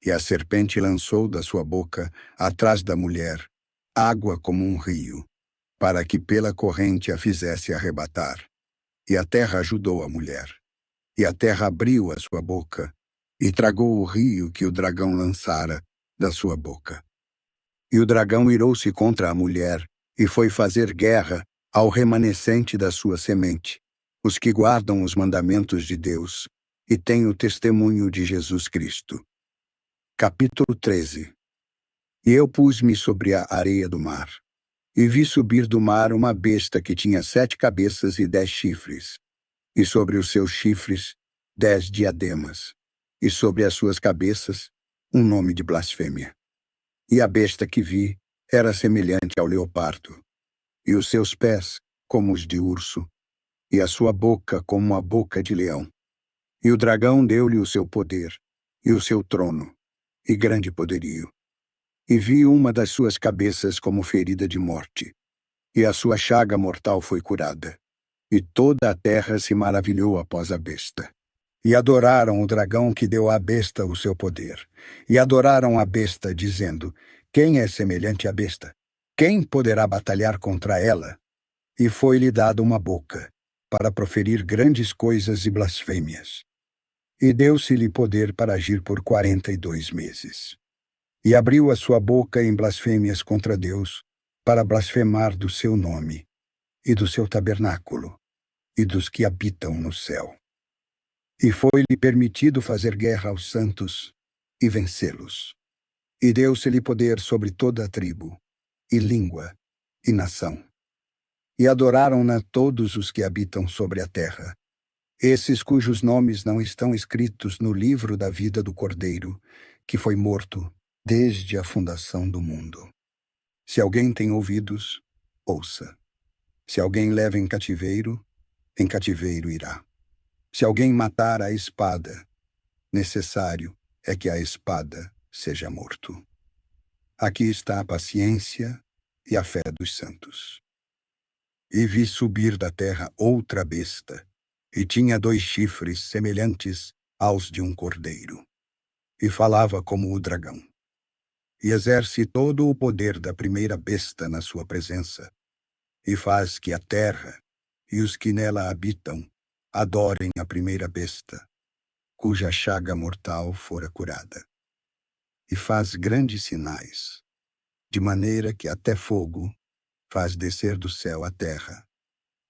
E a serpente lançou da sua boca, atrás da mulher, água como um rio, para que pela corrente a fizesse arrebatar. E a terra ajudou a mulher. E a terra abriu a sua boca, e tragou o rio que o dragão lançara da sua boca. E o dragão irou-se contra a mulher, e foi fazer guerra ao remanescente da sua semente, os que guardam os mandamentos de Deus, e têm o testemunho de Jesus Cristo. Capítulo 13. E eu pus-me sobre a areia do mar, e vi subir do mar uma besta que tinha 7 cabeças e 10 chifres, e sobre os seus chifres 10 diademas, e sobre as suas cabeças um nome de blasfêmia. E a besta que vi era semelhante ao leopardo, e os seus pés como os de urso, e a sua boca como a boca de leão. E o dragão deu-lhe o seu poder, e o seu trono, e grande poderio. E vi uma das suas cabeças como ferida de morte, e a sua chaga mortal foi curada. E toda a terra se maravilhou após a besta. E adoraram o dragão que deu à besta o seu poder. E adoraram a besta, dizendo: Quem é semelhante à besta? Quem poderá batalhar contra ela? E foi-lhe dada uma boca, para proferir grandes coisas e blasfêmias. E deu-se-lhe poder para agir por 42 meses. E abriu a sua boca em blasfêmias contra Deus, para blasfemar do seu nome, e do seu tabernáculo, e dos que habitam no céu. E foi-lhe permitido fazer guerra aos santos e vencê-los. E deu-se-lhe poder sobre toda a tribo, e língua, e nação. E adoraram-na todos os que habitam sobre a terra, esses cujos nomes não estão escritos no livro da vida do Cordeiro, que foi morto desde a fundação do mundo. Se alguém tem ouvidos, ouça. Se alguém leva em cativeiro irá. Se alguém matar a espada, necessário é que a espada seja morto. Aqui está a paciência e a fé dos santos. E vi subir da terra outra besta, e tinha 2 chifres semelhantes aos de um cordeiro, e falava como o dragão. E exerce todo o poder da primeira besta na sua presença, e faz que a terra e os que nela habitam adorem a primeira besta, cuja chaga mortal fora curada. E faz grandes sinais, de maneira que até fogo faz descer do céu à terra,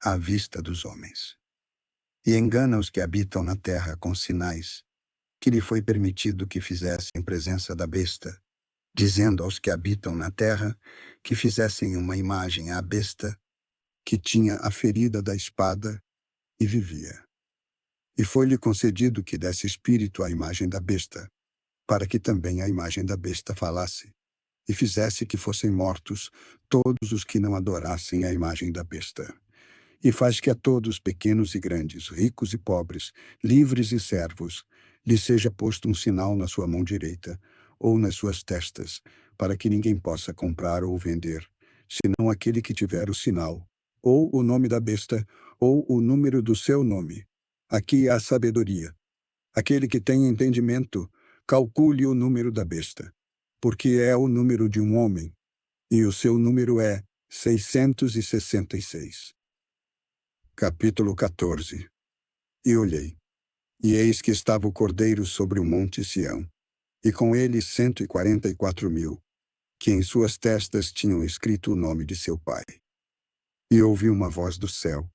à vista dos homens. E engana os que habitam na terra com sinais, que lhe foi permitido que fizessem em presença da besta, dizendo aos que habitam na terra que fizessem uma imagem à besta, que tinha a ferida da espada e vivia. E foi-lhe concedido que desse espírito à imagem da besta, para que também a imagem da besta falasse, e fizesse que fossem mortos todos os que não adorassem a imagem da besta. E faz que a todos, pequenos e grandes, ricos e pobres, livres e servos, lhe seja posto um sinal na sua mão direita, ou nas suas testas, para que ninguém possa comprar ou vender, senão aquele que tiver o sinal, ou o nome da besta, ou o número do seu nome. Aqui há sabedoria. Aquele que tem entendimento, calcule o número da besta, porque é o número de um homem, e o seu número é 666. Capítulo 14. E olhei, e eis que estava o Cordeiro sobre o monte Sião, e com ele 144.000, que em suas testas tinham escrito o nome de seu pai. E ouvi uma voz do céu,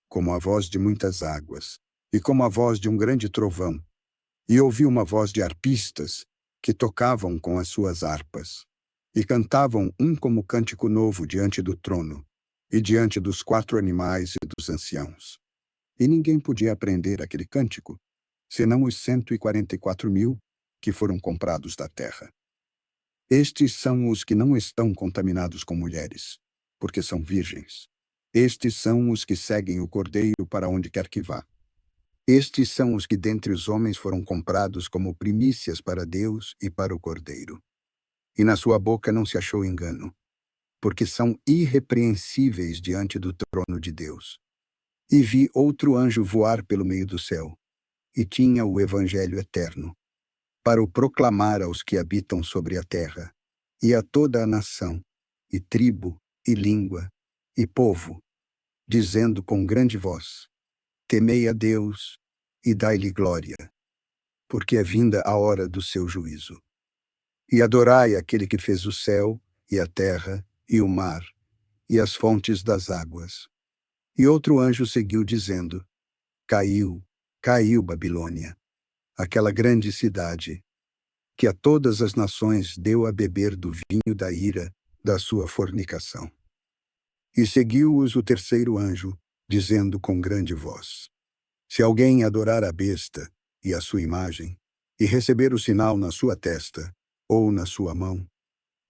como a voz de muitas águas, e como a voz de um grande trovão. E ouvi uma voz de arpistas, que tocavam com as suas harpas, e cantavam um como cântico novo diante do trono, e diante dos 4 animais e dos anciãos. E ninguém podia aprender aquele cântico, senão os 144.000 que foram comprados da terra. Estes são os que não estão contaminados com mulheres, porque são virgens. Estes são os que seguem o Cordeiro para onde quer que vá. Estes são os que dentre os homens foram comprados como primícias para Deus e para o Cordeiro. E na sua boca não se achou engano, porque são irrepreensíveis diante do trono de Deus. E vi outro anjo voar pelo meio do céu, e tinha o evangelho eterno, para o proclamar aos que habitam sobre a terra, e a toda a nação, e tribo, e língua, e povo, dizendo com grande voz: Temei a Deus, e dai-lhe glória, porque é vinda a hora do seu juízo. E adorai aquele que fez o céu, e a terra, e o mar, e as fontes das águas. E outro anjo seguiu dizendo: Caiu, caiu Babilônia, aquela grande cidade, que a todas as nações deu a beber do vinho da ira da sua fornicação. E seguiu-os o terceiro anjo, dizendo com grande voz: Se alguém adorar a besta e a sua imagem, e receber o sinal na sua testa ou na sua mão,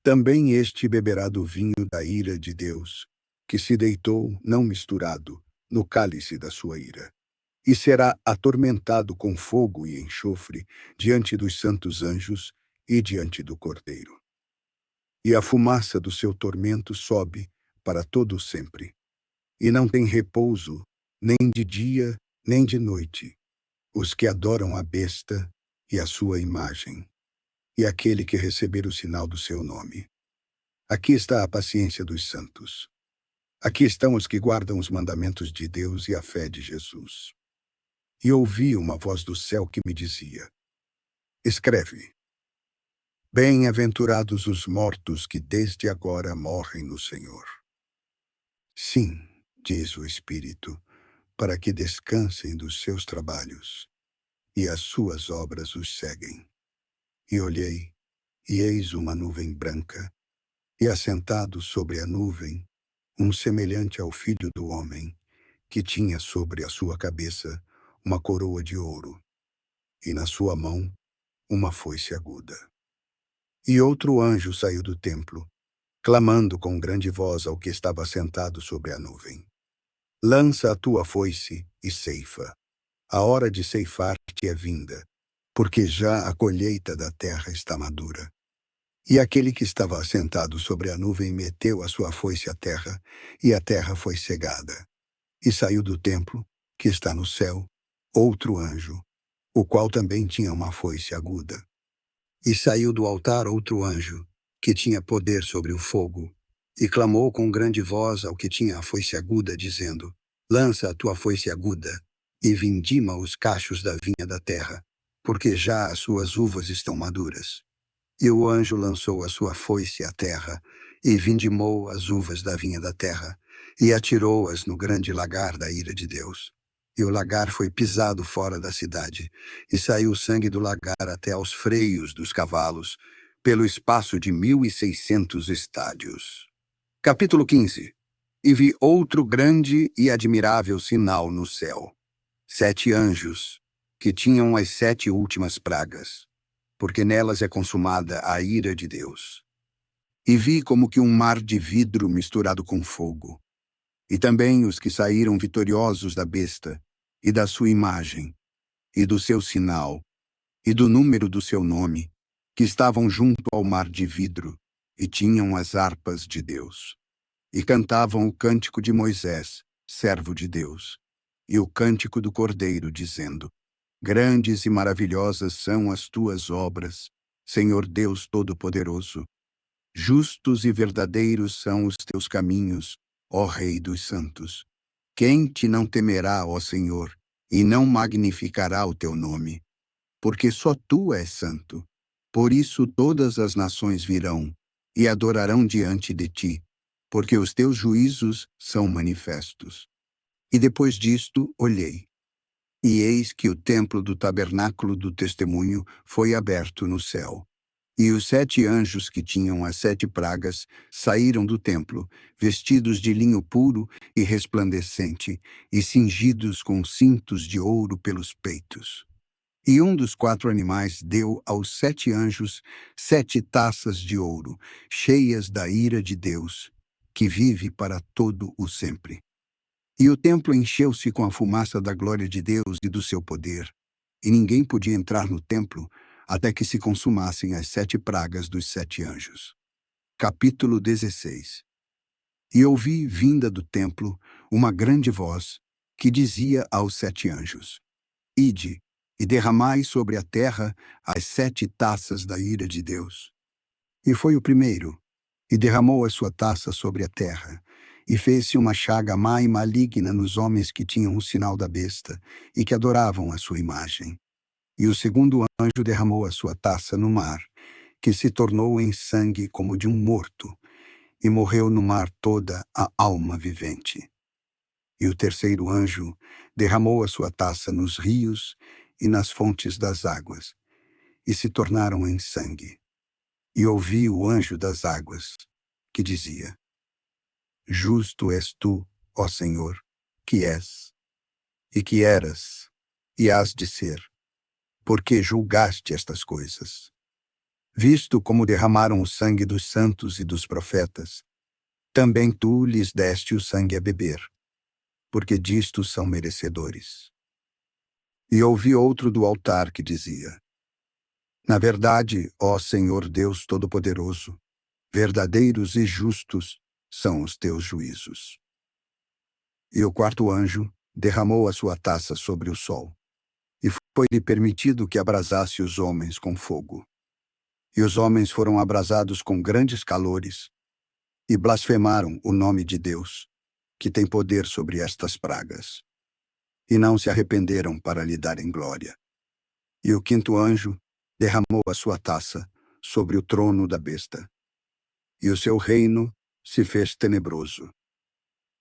também este beberá do vinho da ira de Deus, que se deitou, não misturado, no cálice da sua ira. E será atormentado com fogo e enxofre diante dos santos anjos e diante do Cordeiro. E a fumaça do seu tormento sobe para todo sempre. E não tem repouso, nem de dia, nem de noite, os que adoram a besta e a sua imagem, e aquele que receber o sinal do seu nome. Aqui está a paciência dos santos. Aqui estão os que guardam os mandamentos de Deus e a fé de Jesus. E ouvi uma voz do céu que me dizia: Escreve: Bem-aventurados os mortos que desde agora morrem no Senhor. Sim, diz o Espírito, para que descansem dos seus trabalhos, e as suas obras os seguem. E olhei, e eis uma nuvem branca, e assentado sobre a nuvem, um semelhante ao Filho do Homem, que tinha sobre a sua cabeça uma coroa de ouro, e na sua mão uma foice aguda. E outro anjo saiu do templo, clamando com grande voz ao que estava sentado sobre a nuvem: Lança a tua foice e ceifa. A hora de ceifar-te é vinda, porque já a colheita da terra está madura. E aquele que estava assentado sobre a nuvem meteu a sua foice à terra, e a terra foi cegada. E saiu do templo, que está no céu, outro anjo, o qual também tinha uma foice aguda. E saiu do altar outro anjo, que tinha poder sobre o fogo, e clamou com grande voz ao que tinha a foice aguda, dizendo: Lança a tua foice aguda, e vindima os cachos da vinha da terra, porque já as suas uvas estão maduras. E o anjo lançou a sua foice à terra, e vindimou as uvas da vinha da terra, e atirou-as no grande lagar da ira de Deus. E o lagar foi pisado fora da cidade, e saiu o sangue do lagar até aos freios dos cavalos, pelo espaço de 1.600 estádios. Capítulo 15. E vi outro grande e admirável sinal no céu. 7 anjos, que tinham as 7 últimas pragas, porque nelas é consumada a ira de Deus. E vi como que um mar de vidro misturado com fogo, e também os que saíram vitoriosos da besta, e da sua imagem, e do seu sinal, e do número do seu nome, que estavam junto ao mar de vidro, e tinham as harpas de Deus. E cantavam o cântico de Moisés, servo de Deus, e o cântico do Cordeiro, dizendo: Grandes e maravilhosas são as tuas obras, Senhor Deus Todo-Poderoso. Justos e verdadeiros são os teus caminhos, ó Rei dos Santos. Quem te não temerá, ó Senhor, e não magnificará o teu nome? Porque só tu és santo. Por isso todas as nações virão e adorarão diante de ti, porque os teus juízos são manifestos. E depois disto olhei, e eis que o templo do tabernáculo do testemunho foi aberto no céu. E os 7 anjos que tinham as 7 pragas saíram do templo, vestidos de linho puro e resplandecente, e cingidos com cintos de ouro pelos peitos. E um dos 4 animais deu aos 7 anjos 7 taças de ouro, cheias da ira de Deus, que vive para todo o sempre. E o templo encheu-se com a fumaça da glória de Deus e do seu poder, e ninguém podia entrar no templo até que se consumassem as 7 pragas dos 7 anjos. Capítulo 16. E ouvi, vinda do templo, uma grande voz, que dizia aos 7 anjos: Ide, e derramai sobre a terra as 7 taças da ira de Deus. E foi o primeiro, e derramou a sua taça sobre a terra, e fez-se uma chaga má e maligna nos homens que tinham o sinal da besta, e que adoravam a sua imagem. E o segundo anjo derramou a sua taça no mar, que se tornou em sangue como de um morto, e morreu no mar toda a alma vivente. E o terceiro anjo derramou a sua taça nos rios e nas fontes das águas, e se tornaram em sangue. E ouvi o anjo das águas, que dizia: Justo és tu, ó Senhor, que és, e que eras, e hás de ser, porque julgaste estas coisas. Visto como derramaram o sangue dos santos e dos profetas, também tu lhes deste o sangue a beber, porque disto são merecedores. E ouvi outro do altar que dizia: Na verdade, ó Senhor Deus Todo-Poderoso, verdadeiros e justos são os teus juízos. E o quarto anjo derramou a sua taça sobre o sol, e foi-lhe permitido que abrasasse os homens com fogo. E os homens foram abrasados com grandes calores, e blasfemaram o nome de Deus, que tem poder sobre estas pragas. E não se arrependeram para lhe darem glória. E o quinto anjo derramou a sua taça sobre o trono da besta, e o seu reino se fez tenebroso.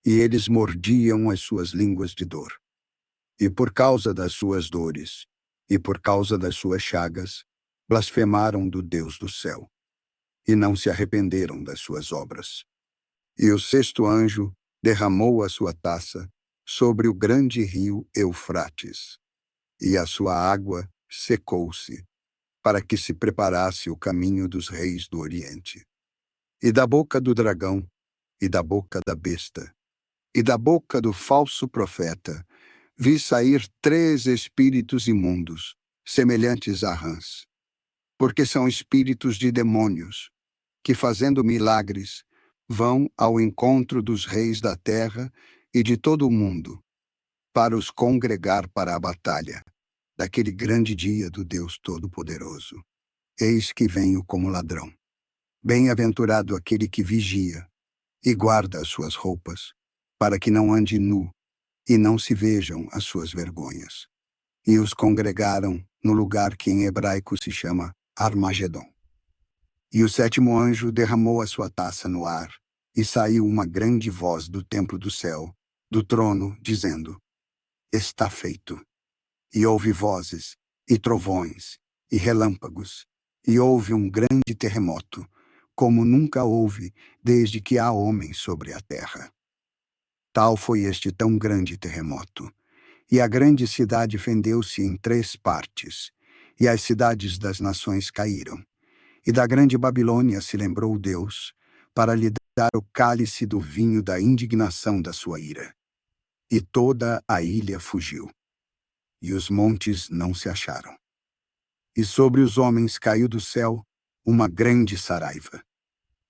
E eles mordiam as suas línguas de dor. E por causa das suas dores, e por causa das suas chagas, blasfemaram do Deus do céu, e não se arrependeram das suas obras. E o sexto anjo derramou a sua taça sobre o grande rio Eufrates, e a sua água secou-se, para que se preparasse o caminho dos reis do Oriente. E da boca do dragão, e da boca da besta, e da boca do falso profeta, vi sair 3 espíritos imundos, semelhantes a rãs, porque são espíritos de demônios, que fazendo milagres, vão ao encontro dos reis da terra e de todo o mundo, para os congregar para a batalha, daquele grande dia do Deus Todo-Poderoso. Eis que venho como ladrão. Bem-aventurado aquele que vigia e guarda as suas roupas, para que não ande nu e não se vejam as suas vergonhas. E os congregaram no lugar que em hebraico se chama Armagedon. E o sétimo anjo derramou a sua taça no ar, e saiu uma grande voz do templo do céu, do trono, dizendo: Está feito. E houve vozes, e trovões, e relâmpagos, e houve um grande terremoto, como nunca houve desde que há homem sobre a terra. Tal foi este tão grande terremoto, E a grande cidade fendeu-se em 3 partes, e as cidades das nações caíram. E da grande Babilônia se lembrou Deus, para lhe dar o cálice do vinho da indignação da sua ira. E toda a ilha fugiu, e os montes não se acharam. E sobre os homens caiu do céu uma grande saraiva,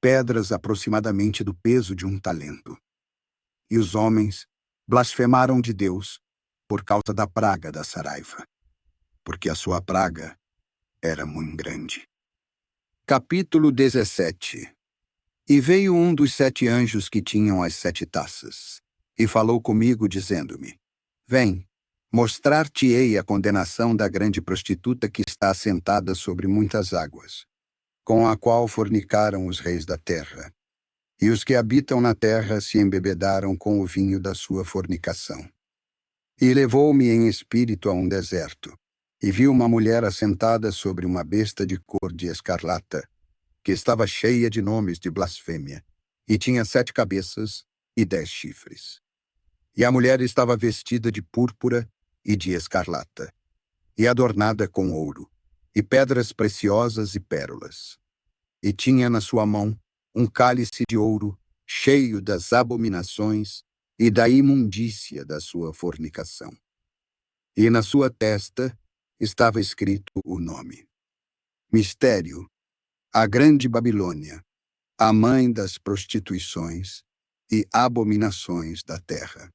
pedras aproximadamente do peso de um talento. E os homens blasfemaram de Deus por causa da praga da saraiva, porque a sua praga era muito grande. Capítulo 17. E veio um dos 7 anjos que tinham as 7 taças, e falou comigo, dizendo-me: Vem, mostrar-te-ei a condenação da grande prostituta que está assentada sobre muitas águas, com a qual fornicaram os reis da terra. E os que habitam na terra se embebedaram com o vinho da sua fornicação. E levou-me em espírito a um deserto, e vi uma mulher assentada sobre uma besta de cor de escarlata, que estava cheia de nomes de blasfêmia, e tinha 7 cabeças e 10 chifres. E a mulher estava vestida de púrpura e de escarlata, e adornada com ouro, e pedras preciosas e pérolas. E tinha na sua mão um cálice de ouro, cheio das abominações e da imundícia da sua fornicação. E na sua testa estava escrito o nome: Mistério, a grande Babilônia, a mãe das prostituições e abominações da terra.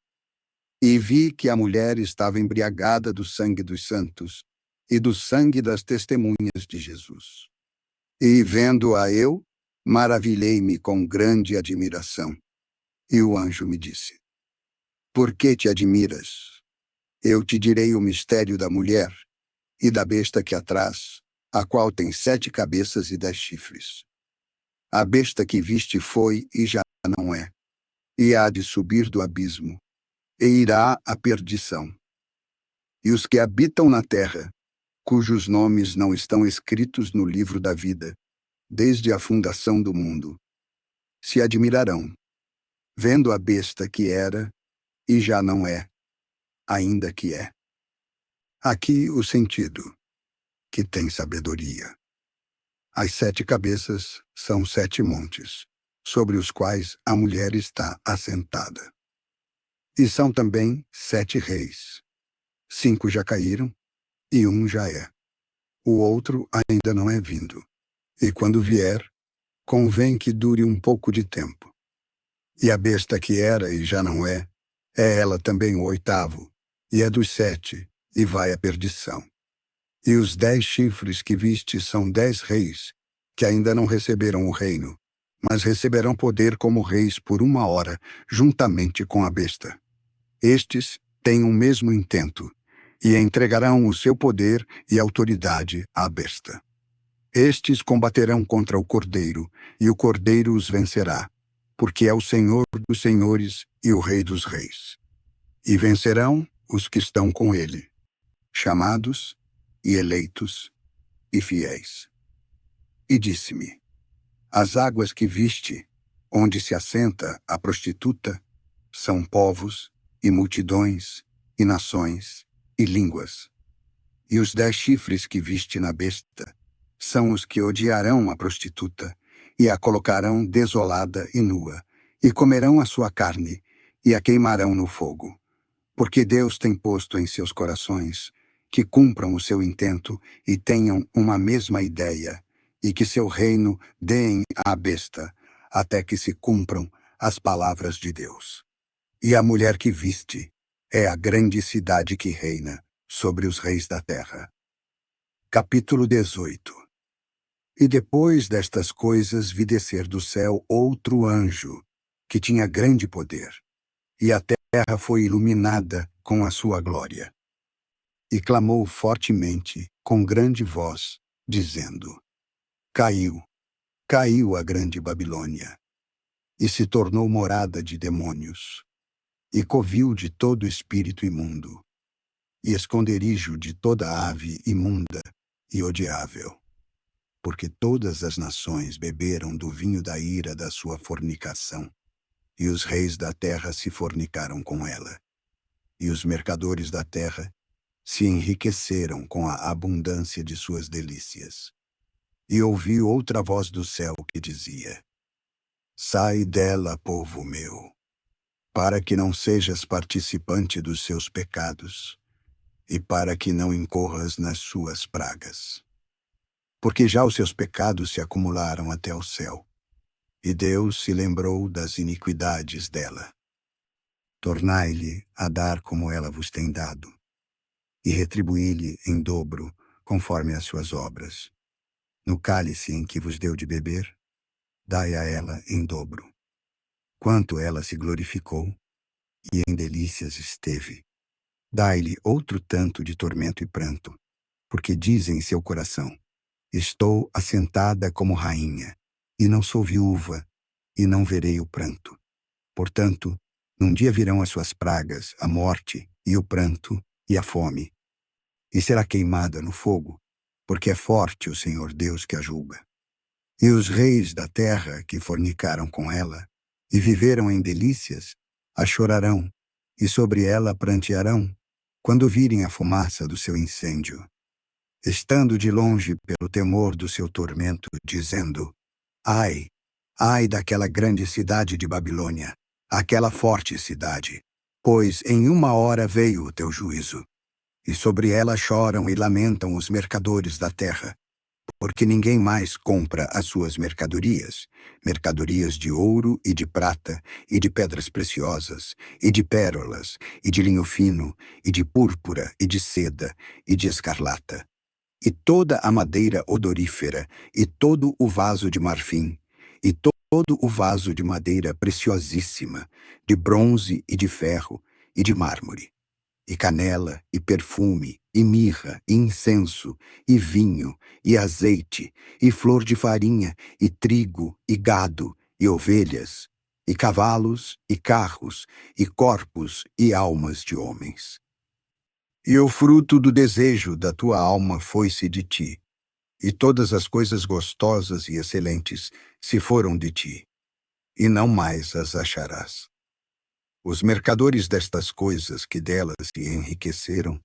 E vi que a mulher estava embriagada do sangue dos santos e do sangue das testemunhas de Jesus. E vendo-a eu, maravilhei-me com grande admiração. E o anjo me disse: Por que te admiras? Eu te direi o mistério da mulher e da besta que a traz, a qual tem 7 cabeças e 10 chifres. A besta que viste foi e já não é, e há de subir do abismo, e irá à perdição. E os que habitam na terra, cujos nomes não estão escritos no livro da vida, desde a fundação do mundo, se admirarão, vendo a besta que era e já não é, ainda que é. Aqui o sentido, que tem sabedoria. As 7 cabeças são 7 montes, sobre os quais a mulher está assentada. E são também 7 reis. 5 já caíram, e um já é. O outro ainda não é vindo. E quando vier, convém que dure um pouco de tempo. E a besta que era e já não é ela também o 8º, e é dos 7, e vai à perdição. E os 10 chifres que viste são 10 reis, que ainda não receberam o reino, mas receberão poder como reis por 1 hora, juntamente com a besta. Estes têm o mesmo intento, e entregarão o seu poder e autoridade à besta. Estes combaterão contra o Cordeiro, e o Cordeiro os vencerá, porque é o Senhor dos senhores e o Rei dos reis. E vencerão os que estão com ele, chamados e eleitos e fiéis. E disse-me: As águas que viste, onde se assenta a prostituta, são povos e multidões e nações e línguas. E os 10 chifres que viste na besta são os que odiarão a prostituta e a colocarão desolada e nua, e comerão a sua carne e a queimarão no fogo. Porque Deus tem posto em seus corações que cumpram o seu intento e tenham uma mesma ideia, e que seu reino deem à besta, até que se cumpram as palavras de Deus. E a mulher que viste é a grande cidade que reina sobre os reis da terra. Capítulo 18. E depois destas coisas vi descer do céu outro anjo, que tinha grande poder, e a terra foi iluminada com a sua glória. E clamou fortemente, com grande voz, dizendo: Caiu, caiu a grande Babilônia, e se tornou morada de demônios, e covil de todo espírito imundo, e esconderijo de toda ave imunda e odiável. Porque todas as nações beberam do vinho da ira da sua fornicação, e os reis da terra se fornicaram com ela. e os mercadores da terra se enriqueceram com a abundância de suas delícias. E ouvi outra voz do céu que dizia: Sai dela, povo meu, para que não sejas participante dos seus pecados, e para que não incorras nas suas pragas. Porque já os seus pecados se acumularam até o céu, e Deus se lembrou das iniquidades dela. Tornai-lhe a dar como ela vos tem dado, e retribuí-lhe em dobro, conforme as suas obras. No cálice em que vos deu de beber, dai a ela em dobro. Quanto ela se glorificou, e em delícias esteve, dai-lhe outro tanto de tormento e pranto, porque diz em seu coração: Estou assentada como rainha, e não sou viúva, e não verei o pranto. Portanto, num dia virão as suas pragas, a morte, e o pranto, e a fome. E será queimada no fogo, porque é forte o Senhor Deus que a julga. E os reis da terra que fornicaram com ela, e viveram em delícias, a chorarão, e sobre ela prantearão, quando virem a fumaça do seu incêndio, estando de longe pelo temor do seu tormento, dizendo: Ai, ai daquela grande cidade de Babilônia, aquela forte cidade, pois em uma hora veio o teu juízo. E sobre ela choram e lamentam os mercadores da terra, porque ninguém mais compra as suas mercadorias, mercadorias de ouro e de prata, e de pedras preciosas, e de pérolas, e de linho fino, e de púrpura, e de seda, e de escarlata, e toda a madeira odorífera, e todo o vaso de marfim, e todo o vaso de madeira preciosíssima, de bronze e de ferro, e de mármore, e canela, e perfume, e mirra, e incenso, e vinho, e azeite, e flor de farinha, e trigo, e gado, e ovelhas, e cavalos, e carros, e corpos, e almas de homens. E o fruto do desejo da tua alma foi-se de ti, e todas as coisas gostosas e excelentes se foram de ti, e não mais as acharás. Os mercadores destas coisas que delas se enriqueceram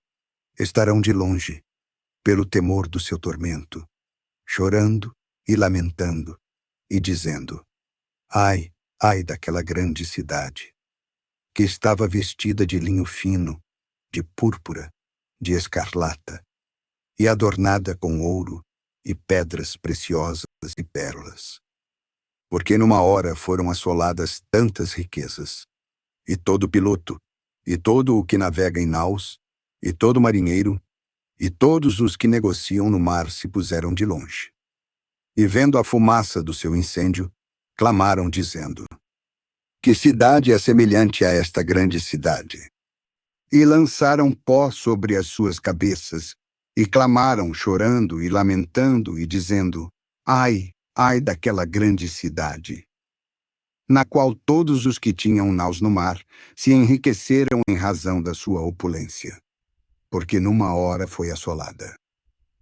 estarão de longe, pelo temor do seu tormento, chorando e lamentando, e dizendo: Ai, ai daquela grande cidade, que estava vestida de linho fino, de púrpura, de escarlata, e adornada com ouro e pedras preciosas e pérolas. Porque numa hora foram assoladas tantas riquezas, e todo piloto, e todo o que navega em naus, e todo marinheiro, e todos os que negociam no mar se puseram de longe. E vendo a fumaça do seu incêndio, clamaram dizendo: Que cidade é semelhante a esta grande cidade? E lançaram pó sobre as suas cabeças, e clamaram chorando e lamentando e dizendo: Ai, ai daquela grande cidade, na qual todos os que tinham naus no mar se enriqueceram em razão da sua opulência, porque numa hora foi assolada.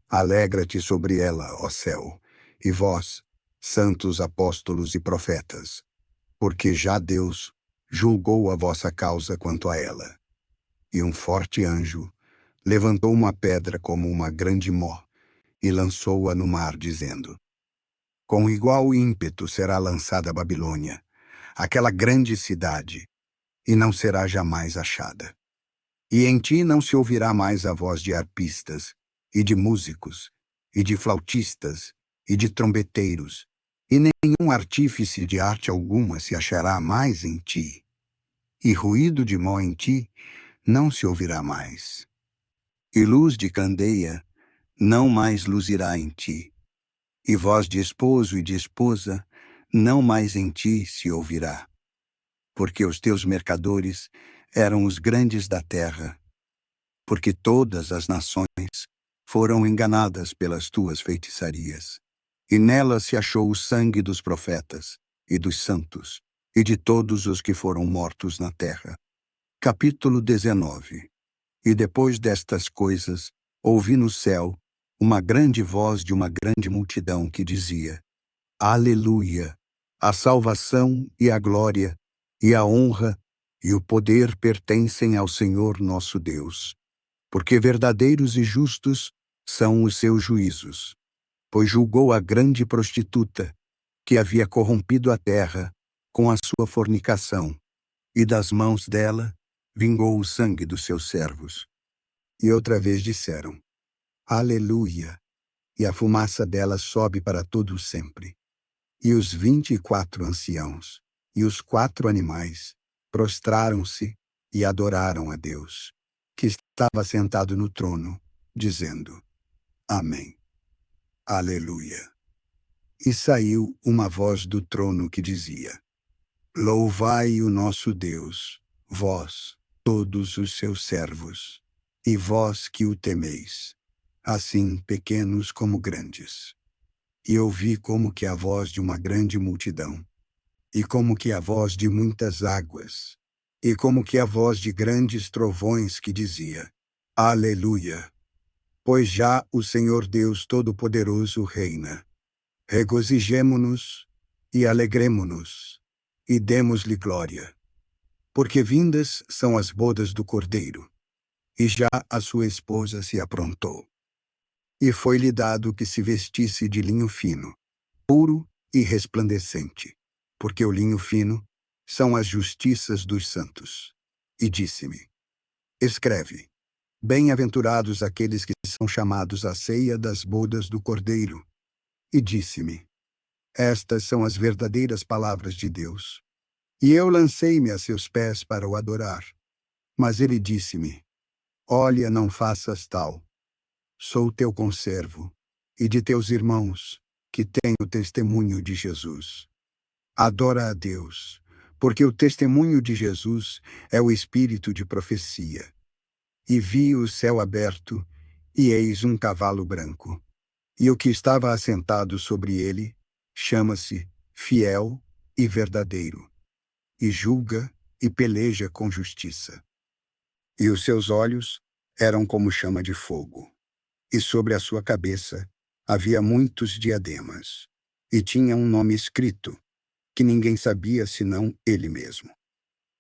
Alegra-te sobre ela, ó céu, e vós, santos apóstolos e profetas, porque já Deus julgou a vossa causa quanto a ela. E um forte anjo levantou uma pedra como uma grande mó e lançou-a no mar, dizendo: Com igual ímpeto será lançada a Babilônia, aquela grande cidade, e não será jamais achada. E em ti não se ouvirá mais a voz de arpistas, e de músicos, e de flautistas, e de trombeteiros, e nenhum artífice de arte alguma se achará mais em ti. E ruído de mó em ti não se ouvirá mais. E luz de candeia não mais luzirá em ti. E voz de esposo e de esposa não mais em ti se ouvirá. Porque os teus mercadores eram os grandes da terra, porque todas as nações foram enganadas pelas tuas feitiçarias. E nelas se achou o sangue dos profetas, e dos santos, e de todos os que foram mortos na terra. Capítulo 19. E depois destas coisas, ouvi no céu uma grande voz de uma grande multidão que dizia: Aleluia! A salvação e a glória, e a honra, e o poder pertencem ao Senhor nosso Deus, porque verdadeiros e justos são os seus juízos. Pois julgou a grande prostituta, que havia corrompido a terra com a sua fornicação, e das mãos dela vingou o sangue dos seus servos. E outra vez disseram: Aleluia! E a fumaça dela sobe para todo sempre. E os 24 anciãos e os 4 animais prostraram-se e adoraram a Deus, que estava sentado no trono, dizendo: Amém. Aleluia. E saiu uma voz do trono que dizia: Louvai o nosso Deus, vós, todos os seus servos, e vós que o temeis, assim pequenos como grandes. E ouvi como que a voz de uma grande multidão, e como que a voz de muitas águas, e como que a voz de grandes trovões que dizia: Aleluia! Pois já o Senhor Deus Todo-Poderoso reina. Regozijemo-nos e alegremo-nos, e demos-lhe glória. Porque vindas são as bodas do Cordeiro, e já a sua esposa se aprontou. E foi-lhe dado que se vestisse de linho fino, puro e resplandecente, porque o linho fino são as justiças dos santos. E disse-me: Escreve: Bem-aventurados aqueles que são chamados à ceia das bodas do Cordeiro. E disse-me: Estas são as verdadeiras palavras de Deus. E eu lancei-me a seus pés para o adorar. Mas ele disse-me: Olha, não faças tal. Sou teu conservo, e de teus irmãos, que têm o testemunho de Jesus. Adora a Deus, porque o testemunho de Jesus é o espírito de profecia. E vi o céu aberto, e eis um cavalo branco. E o que estava assentado sobre ele chama-se Fiel e Verdadeiro, e julga e peleja com justiça. E os seus olhos eram como chama de fogo, e sobre a sua cabeça havia muitos diademas, e tinha um nome escrito, que ninguém sabia senão ele mesmo.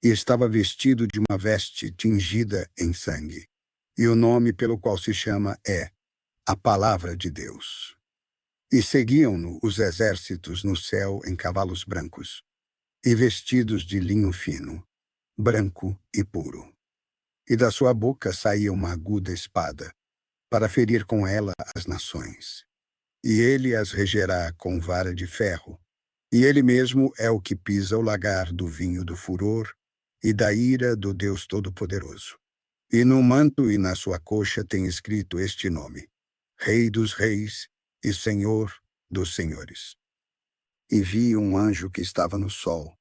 E estava vestido de uma veste tingida em sangue, e o nome pelo qual se chama é a Palavra de Deus. E seguiam-no os exércitos no céu em cavalos brancos, e vestidos de linho fino, branco e puro. E da sua boca saía uma aguda espada, para ferir com ela as nações. E ele as regerá com vara de ferro, e ele mesmo é o que pisa o lagar do vinho do furor e da ira do Deus Todo-Poderoso. E no manto e na sua coxa tem escrito este nome: Rei dos Reis e Senhor dos Senhores. E vi um anjo que estava no sol,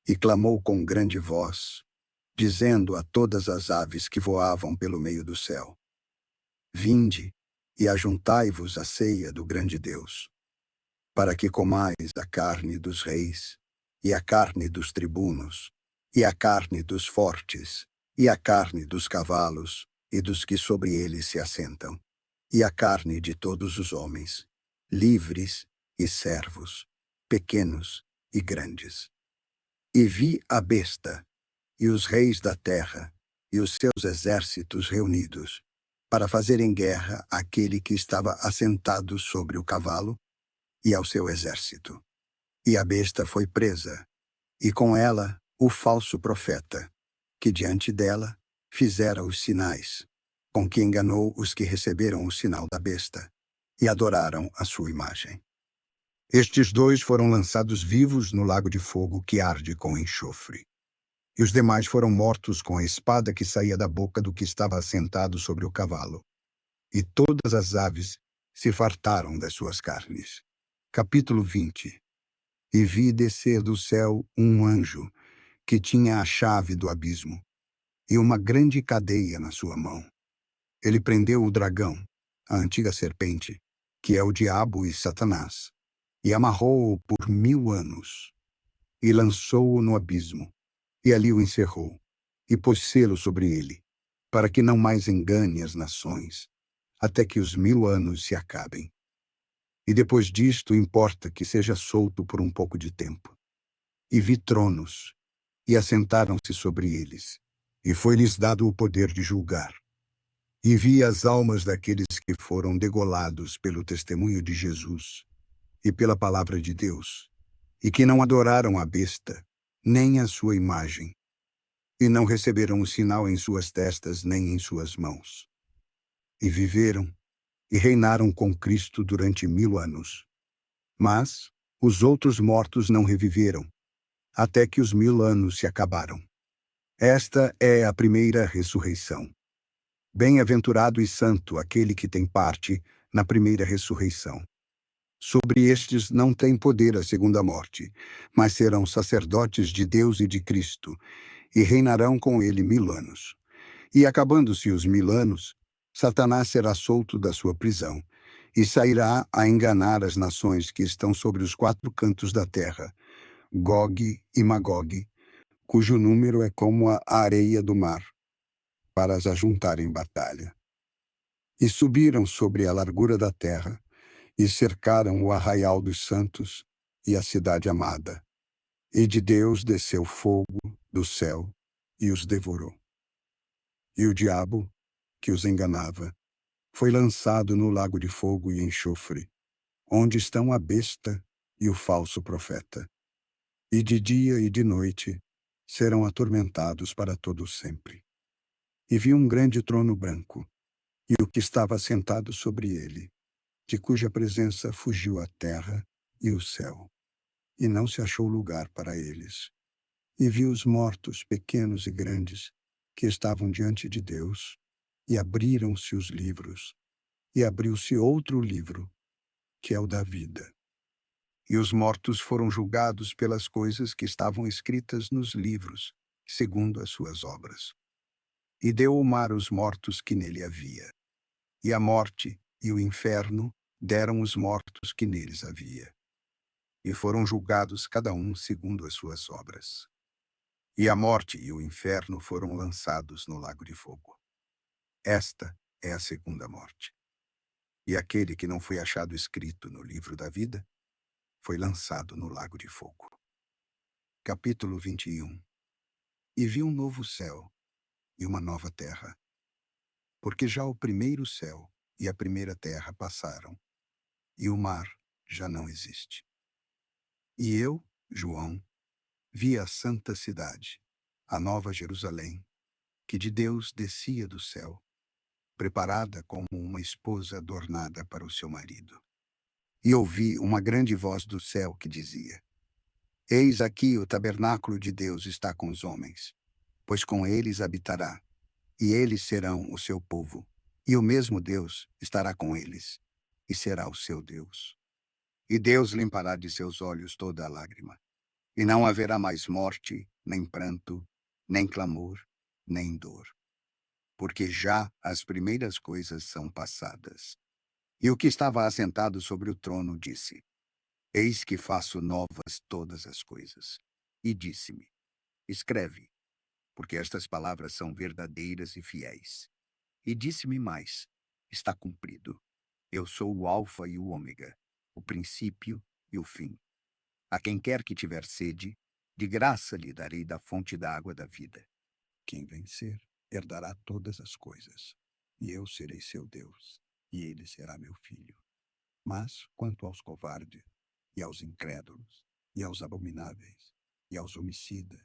e clamou com grande voz, dizendo a todas as aves que voavam pelo meio do céu: Vinde, e ajuntai-vos à ceia do grande Deus, para que comais a carne dos reis, e a carne dos tribunos, e a carne dos fortes, e a carne dos cavalos, e dos que sobre eles se assentam, e a carne de todos os homens, livres e servos, pequenos e grandes. E vi a besta, e os reis da terra, e os seus exércitos reunidos, para fazerem guerra àquele que estava assentado sobre o cavalo e ao seu exército. E a besta foi presa, e com ela o falso profeta, que diante dela fizera os sinais, com que enganou os que receberam o sinal da besta e adoraram a sua imagem. Estes dois foram lançados vivos no lago de fogo que arde com enxofre. E os demais foram mortos com a espada que saía da boca do que estava assentado sobre o cavalo. E todas as aves se fartaram das suas carnes. Capítulo 20. E vi descer do céu um anjo, que tinha a chave do abismo, e uma grande cadeia na sua mão. Ele prendeu o dragão, a antiga serpente, que é o diabo e Satanás, e amarrou-o por 1000 anos, e lançou-o no abismo, e ali o encerrou, e pôs selo sobre ele, para que não mais engane as nações, até que os 1000 anos se acabem. E depois disto importa que seja solto por um pouco de tempo. E vi tronos, e assentaram-se sobre eles. E foi-lhes dado o poder de julgar. E vi as almas daqueles que foram degolados pelo testemunho de Jesus e pela palavra de Deus, e que não adoraram a besta, nem a sua imagem, e não receberam o sinal em suas testas nem em suas mãos. E viveram e reinaram com Cristo durante 1000 anos. Mas os outros mortos não reviveram, até que os 1000 anos se acabaram. Esta é a primeira ressurreição. Bem-aventurado e santo aquele que tem parte na primeira ressurreição. Sobre estes não tem poder a segunda morte, mas serão sacerdotes de Deus e de Cristo, e reinarão com ele 1000 anos. E acabando-se os 1000 anos, Satanás será solto da sua prisão, e sairá a enganar as nações que estão sobre os 4 cantos da terra, Gog e Magog, cujo número é como a areia do mar, para as ajuntar em batalha. E subiram sobre a largura da terra, e cercaram o arraial dos santos e a cidade amada. E de Deus desceu fogo do céu e os devorou. E o diabo, que os enganava, foi lançado no lago de fogo e enxofre, onde estão a besta e o falso profeta. E de dia e de noite serão atormentados para todo sempre. E vi um grande trono branco, e o que estava sentado sobre ele, de cuja presença fugiu a terra e o céu, e não se achou lugar para eles. E vi os mortos, pequenos e grandes, que estavam diante de Deus, e abriram-se os livros, e abriu-se outro livro, que é o da vida. E os mortos foram julgados pelas coisas que estavam escritas nos livros, segundo as suas obras. E deu o mar os mortos que nele havia. E a morte e o inferno deram os mortos que neles havia. E foram julgados cada um segundo as suas obras. E a morte e o inferno foram lançados no lago de fogo. Esta é a segunda morte. E aquele que não foi achado escrito no livro da vida foi lançado no lago de fogo. Capítulo 21. E vi um novo céu e uma nova terra, porque já o primeiro céu e a primeira terra passaram, e o mar já não existe. E eu, João, vi a santa cidade, a nova Jerusalém, que de Deus descia do céu, preparada como uma esposa adornada para o seu marido. E ouvi uma grande voz do céu que dizia: Eis aqui o tabernáculo de Deus está com os homens, pois com eles habitará, e eles serão o seu povo, e o mesmo Deus estará com eles, e será o seu Deus. E Deus limpará de seus olhos toda a lágrima, e não haverá mais morte, nem pranto, nem clamor, nem dor, porque já as primeiras coisas são passadas. E o que estava assentado sobre o trono disse: Eis que faço novas todas as coisas. E disse-me: Escreve, porque estas palavras são verdadeiras e fiéis. E disse-me mais: Está cumprido. Eu sou o Alfa e o Ômega, o princípio e o fim. A quem quer que tiver sede, de graça lhe darei da fonte da água da vida. Quem vencer, herdará todas as coisas, e eu serei seu Deus, e ele será meu filho. Mas, quanto aos covardes, e aos incrédulos, e aos abomináveis, e aos homicidas,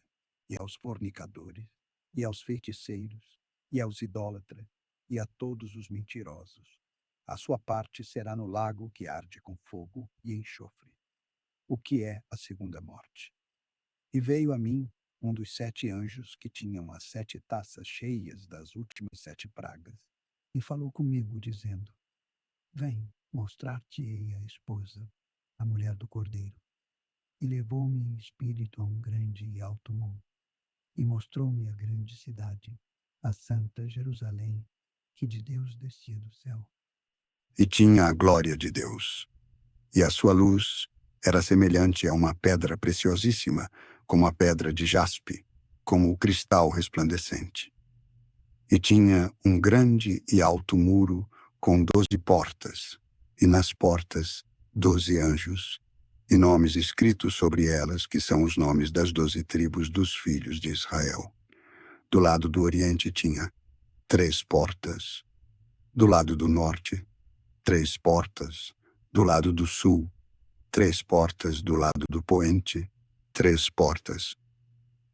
e aos fornicadores, e aos feiticeiros, e aos idólatras, e a todos os mentirosos, a sua parte será no lago que arde com fogo e enxofre, o que é a segunda morte. E veio a mim um dos 7 anjos que tinham as 7 taças cheias das últimas 7 pragas, e falou comigo, dizendo: Vem, mostrar-te-ei a esposa, a mulher do Cordeiro. E levou-me em espírito a um grande e alto monte, e mostrou-me a grande cidade, a santa Jerusalém, que de Deus descia do céu. E tinha a glória de Deus, e a sua luz era semelhante a uma pedra preciosíssima, como a pedra de jaspe, como o cristal resplandecente. E tinha um grande e alto muro com 12 portas, e nas portas 12 anjos, e nomes escritos sobre elas, que são os nomes das 12 tribos dos filhos de Israel. Do lado do oriente tinha 3 portas. Do lado do norte, 3 portas. Do lado do sul, 3 portas. Do lado do poente, 3 portas.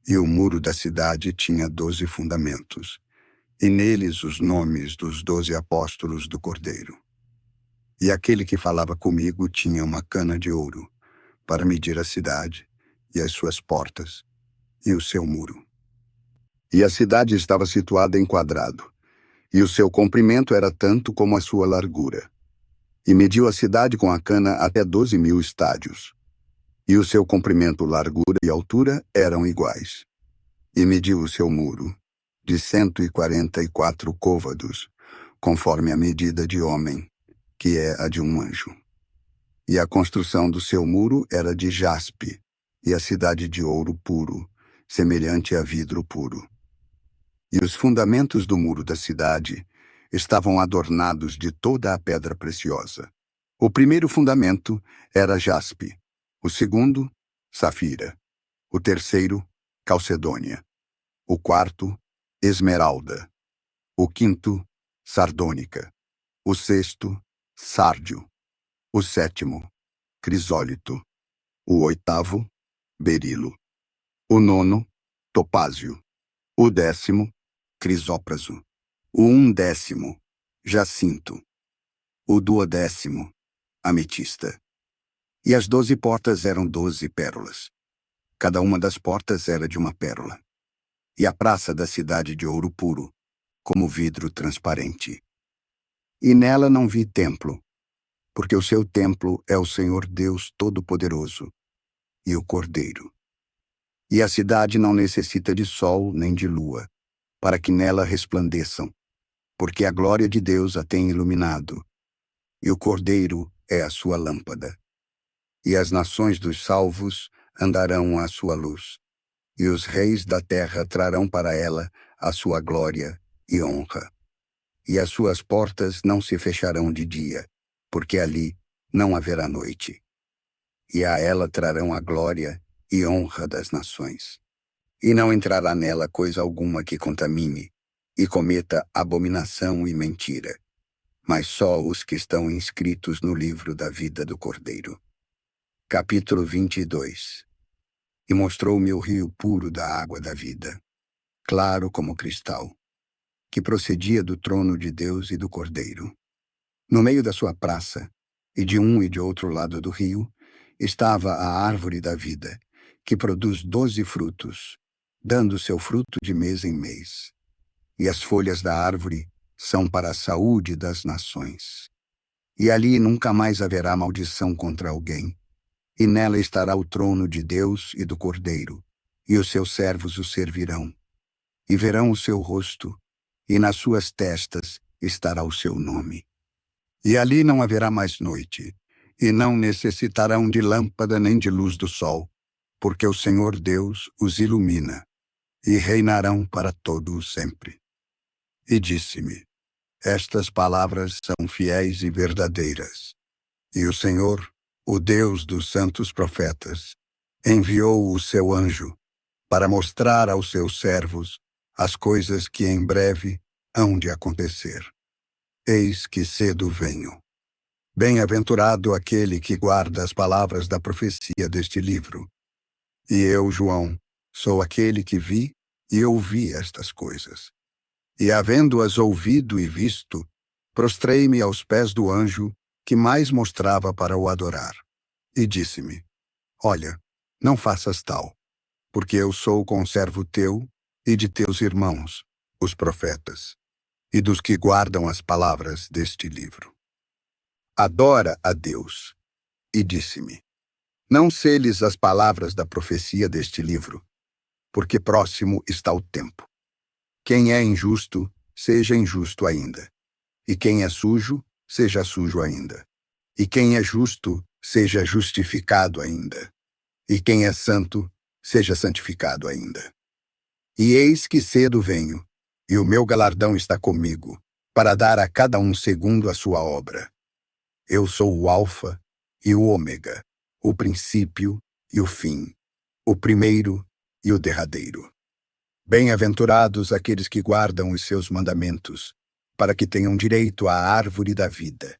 E o muro da cidade tinha 12 fundamentos, e neles os nomes dos 12 apóstolos do Cordeiro. E aquele que falava comigo tinha uma cana de ouro para medir a cidade e as suas portas e o seu muro. E a cidade estava situada em quadrado, e o seu comprimento era tanto como a sua largura. E mediu a cidade com a cana até 12.000 estádios. E o seu comprimento, largura e altura eram iguais. E mediu o seu muro de 144 côvados, conforme a medida de homem, que é a de um anjo. E a construção do seu muro era de jaspe, e a cidade de ouro puro, semelhante a vidro puro. E os fundamentos do muro da cidade estavam adornados de toda a pedra preciosa. O primeiro fundamento era jaspe, o segundo, safira, o terceiro, calcedônia, o quarto, esmeralda, o quinto, sardônica, o sexto, sárdio, o sétimo, crisólito, o oitavo, berilo, o nono, topázio, o 10º, crisópraso, o 11º, jacinto, o 12º, ametista. E as 12 portas eram 12 pérolas. Cada uma das portas era de uma pérola. E a praça da cidade de ouro puro, como vidro transparente. E nela não vi templo, porque o seu templo é o Senhor Deus Todo-Poderoso e o Cordeiro. E a cidade não necessita de sol nem de lua, para que nela resplandeçam, porque a glória de Deus a tem iluminado, e o Cordeiro é a sua lâmpada. E as nações dos salvos andarão à sua luz, e os reis da terra trarão para ela a sua glória e honra. E as suas portas não se fecharão de dia, porque ali não haverá noite. E a ela trarão a glória e honra das nações. E não entrará nela coisa alguma que contamine, e cometa abominação e mentira, mas só os que estão inscritos no livro da vida do Cordeiro. Capítulo 22. E mostrou-me o rio puro da água da vida, claro como cristal, que procedia do trono de Deus e do Cordeiro. No meio da sua praça, e de um e de outro lado do rio, estava a árvore da vida, que produz 12 frutos, dando seu fruto de mês em mês. E as folhas da árvore são para a saúde das nações. E ali nunca mais haverá maldição contra alguém. E nela estará o trono de Deus e do Cordeiro, e os seus servos o servirão. E verão o seu rosto, e nas suas testas estará o seu nome. E ali não haverá mais noite, e não necessitarão de lâmpada nem de luz do sol, porque o Senhor Deus os ilumina, e reinarão para todo o sempre. E disse-me: estas palavras são fiéis e verdadeiras. E o Senhor, o Deus dos santos profetas, enviou o seu anjo para mostrar aos seus servos as coisas que em breve hão de acontecer. Eis que cedo venho. Bem-aventurado aquele que guarda as palavras da profecia deste livro. E eu, João, sou aquele que vi e ouvi estas coisas. E havendo-as ouvido e visto, prostrei-me aos pés do anjo que mais mostrava para o adorar. E disse-me: olha, não faças tal, porque eu sou conservo teu e de teus irmãos, os profetas, e dos que guardam as palavras deste livro. Adora a Deus. E disse-me: não seles as palavras da profecia deste livro, porque próximo está o tempo. Quem é injusto, seja injusto ainda. E quem é sujo, seja sujo ainda. E quem é justo, seja justificado ainda. E quem é santo, seja santificado ainda. E eis que cedo venho, e o meu galardão está comigo, para dar a cada um segundo a sua obra. Eu sou o Alfa e o Ômega, o princípio e o fim, o primeiro e o derradeiro. Bem-aventurados aqueles que guardam os seus mandamentos, para que tenham direito à árvore da vida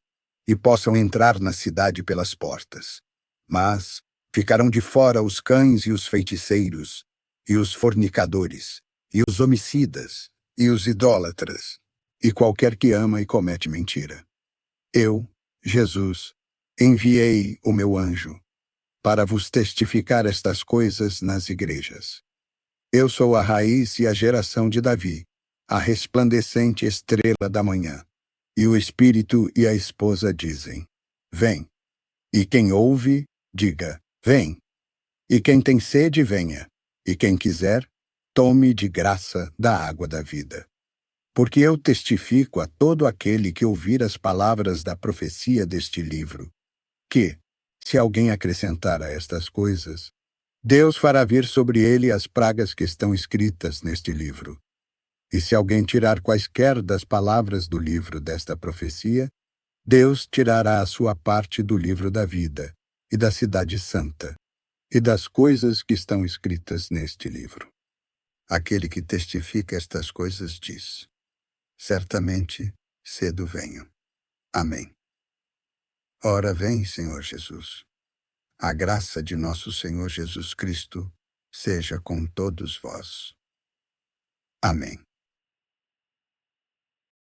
e possam entrar na cidade pelas portas. Mas ficarão de fora os cães e os feiticeiros, e os fornicadores, e os homicidas, e os idólatras, e qualquer que ama e comete mentira. Eu, Jesus, enviei o meu anjo para vos testificar estas coisas nas igrejas. Eu sou a raiz e a geração de Davi, a resplandecente estrela da manhã. E o Espírito e a esposa dizem: Vem. E quem ouve, diga: Vem. E quem tem sede, venha. E quem quiser, tome de graça da água da vida. Porque eu testifico a todo aquele que ouvir as palavras da profecia deste livro, que, se alguém acrescentar a estas coisas, Deus fará vir sobre ele as pragas que estão escritas neste livro. E se alguém tirar quaisquer das palavras do livro desta profecia, Deus tirará a sua parte do livro da vida, e da cidade santa, e das coisas que estão escritas neste livro. Aquele que testifica estas coisas diz: Certamente, cedo venho. Amém. Ora vem, Senhor Jesus. A graça de nosso Senhor Jesus Cristo seja com todos vós. Amém.